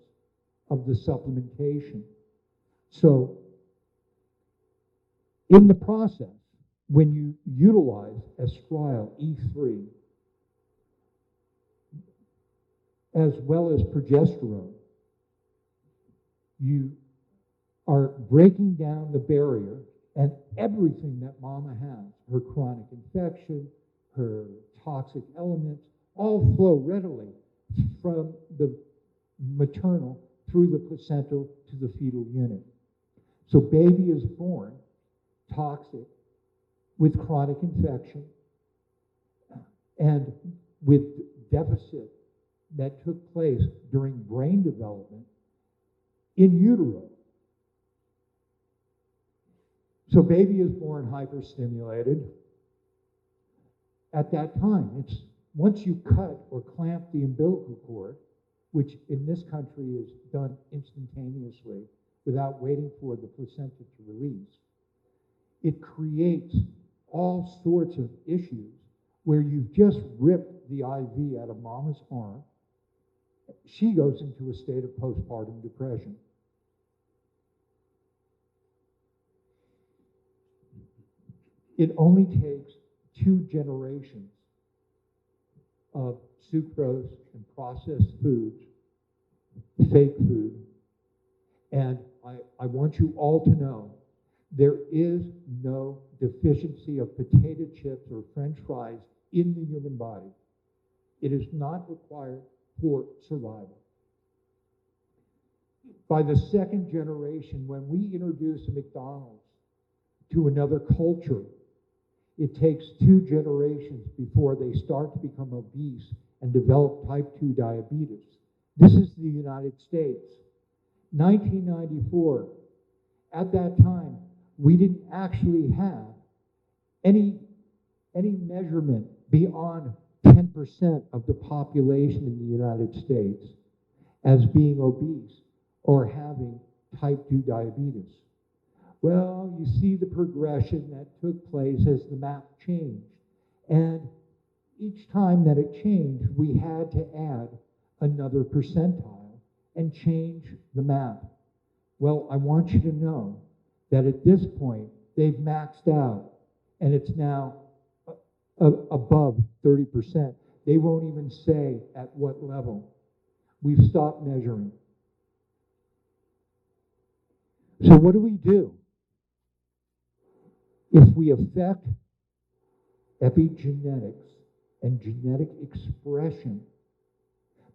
Speaker 3: of the supplementation. So, in the process, when you utilize estriol E3 as well as progesterone, you are breaking down the barrier, and everything that mama has, her chronic infection, her toxic elements, all flow readily from the maternal through the placental to the fetal unit. So baby is born toxic with chronic infection and with deficit that took place during brain development in utero. So baby is born hyperstimulated. At that time, it's once you cut or clamp the umbilical cord, which in this country is done instantaneously without waiting for the placenta to release, it creates all sorts of issues where you've just ripped the IV out of mama's arm. She goes into a state of postpartum depression. It only takes 2 generations of sucrose and processed foods, fake food, and I want you all to know there is no deficiency of potato chips or French fries in the human body. It is not required for survival. By the second generation, when we introduce a McDonald's to another culture, it takes 2 generations before they start to become obese and develop type 2 diabetes. This is the United States. 1994, at that time, we didn't actually have any measurement beyond 10% of the population in the United States as being obese or having type 2 diabetes. Well, you see the progression that took place as the map changed. And each time that it changed, we had to add another percentile and change the map. Well, I want you to know that at this point, they've maxed out, and it's now above 30%. They won't even say at what level. We've stopped measuring. So what do? If we affect epigenetics and genetic expression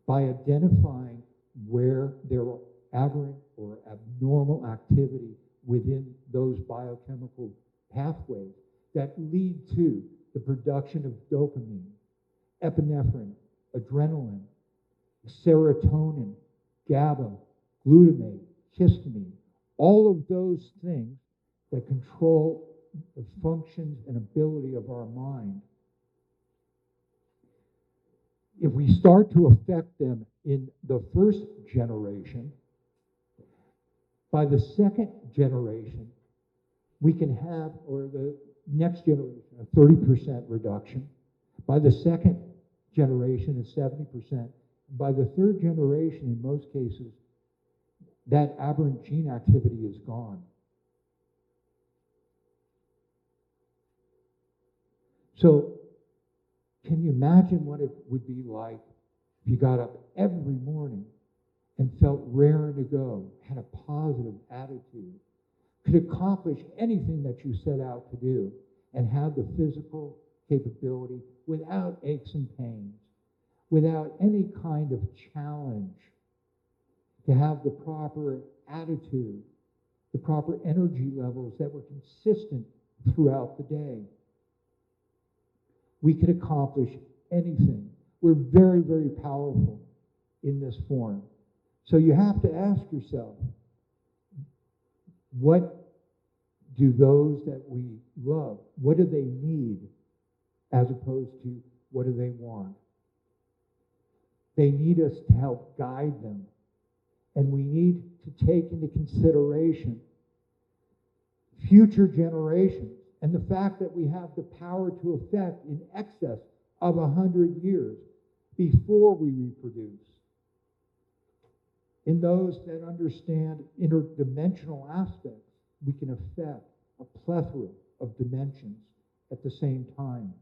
Speaker 3: by identifying where there are aberrant or abnormal activity within those biochemical pathways that lead to the production of dopamine, epinephrine, adrenaline, serotonin, GABA, glutamate, histamine, all of those things that control the functions and ability of our mind. If we start to affect them in the first generation, by the second generation, we can have, or the next generation, a 30% reduction. By the second generation, it's 70%. By the third generation, in most cases, that aberrant gene activity is gone. So, can you imagine what it would be like if you got up every morning and felt raring to go, had a positive attitude, could accomplish anything that you set out to do, and have the physical capability without aches and pains, without any kind of challenge to have the proper attitude, the proper energy levels that were consistent throughout the day. We could accomplish anything. We're very, very powerful in this form. So you have to ask yourself, what do those that we love, what do they need as opposed to what do they want? They need us to help guide them. And we need to take into consideration future generations and the fact that we have the power to affect in excess of 100 years before we reproduce. In those that understand interdimensional aspects, we can affect a plethora of dimensions at the same time.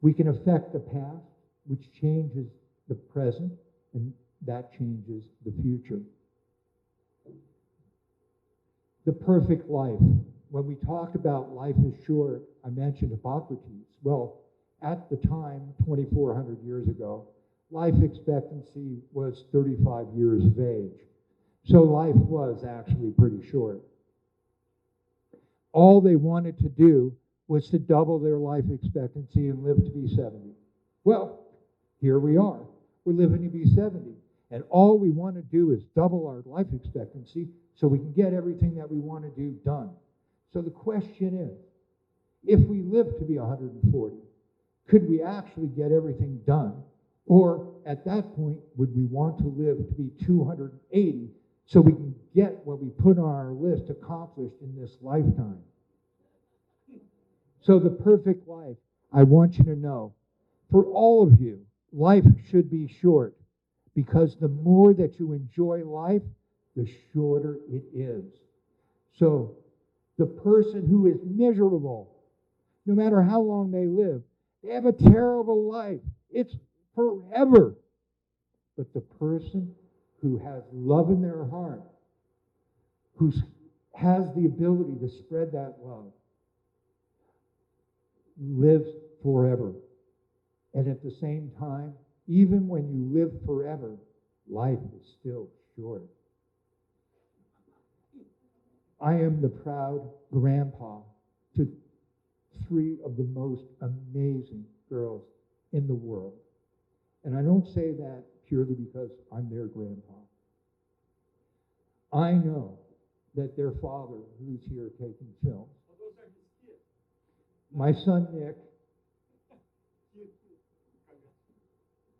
Speaker 3: We can affect the past, which changes the present, and that changes the future. The perfect life. When we talked about life is short, I mentioned Hippocrates. Well, at the time, 2,400 years ago, life expectancy was 35 years of age. So life was actually pretty short. All they wanted to do was to double their life expectancy and live to be 70. Well, here we are. We're living to be 70. And all we want to do is double our life expectancy so we can get everything that we want to do done. So the question is, if we live to be 140, could we actually get everything done? Or at that point, would we want to live to be 280 so we can get what we put on our list accomplished in this lifetime? So the perfect life, I want you to know, for all of you, life should be short, because the more that you enjoy life, the shorter it is. So the person who is miserable, no matter how long they live, they have a terrible life. It's forever. But the person who has love in their heart, who has the ability to spread that love, lives forever. And at the same time, even when you live forever, life is still short. I am the proud grandpa to 3 of the most amazing girls in the world. And I don't say that purely because I'm their grandpa. I know that their father, who's here taking film, my son Nick,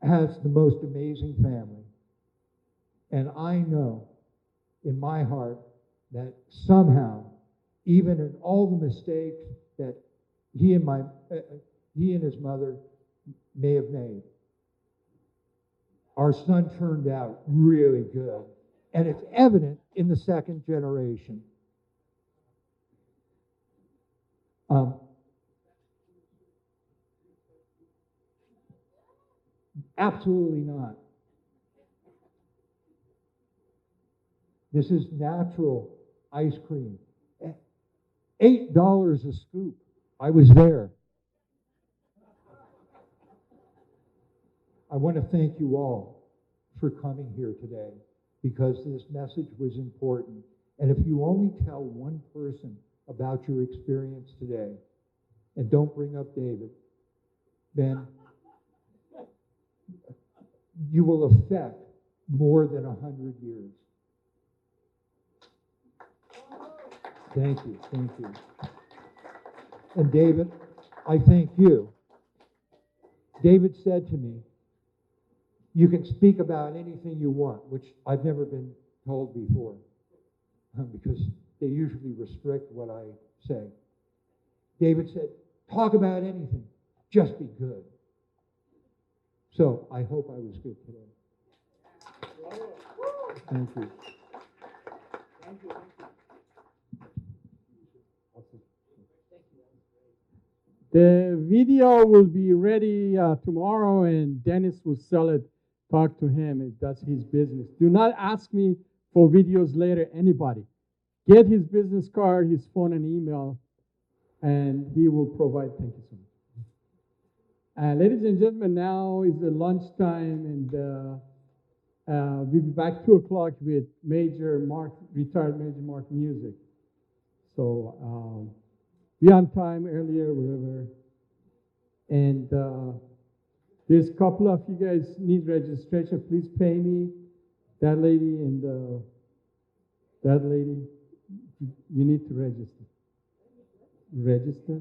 Speaker 3: has the most amazing family. And I know in my heart that somehow, even in all the mistakes that he and his mother may have made, our son turned out really good. And it's evident in the second generation. Absolutely not. This is natural ice cream. $8 a scoop. I was there. I want to thank you all for coming here today, because this message was important. And if you only tell one person about your experience today, and don't bring up David, then you will affect more than 100 years. Thank you, thank you. And David, I thank you. David said to me, you can speak about anything you want, which I've never been told before, because they usually restrict what I say. David said, talk about anything, just be good. So I hope I was good today. Thank you.
Speaker 2: The video will be ready tomorrow, and Dennis will sell it. Talk to him. That's his business. Do not ask me for videos later, anybody. Get his business card, his phone, and email, and he will provide. Thank you so much. Ladies and gentlemen, now is the lunchtime, We'll be back 2 o'clock with retired Major Mark music. So be on time earlier, whatever. And there's a couple of you guys need registration. Please pay me. That lady and that lady, you need to register. Register?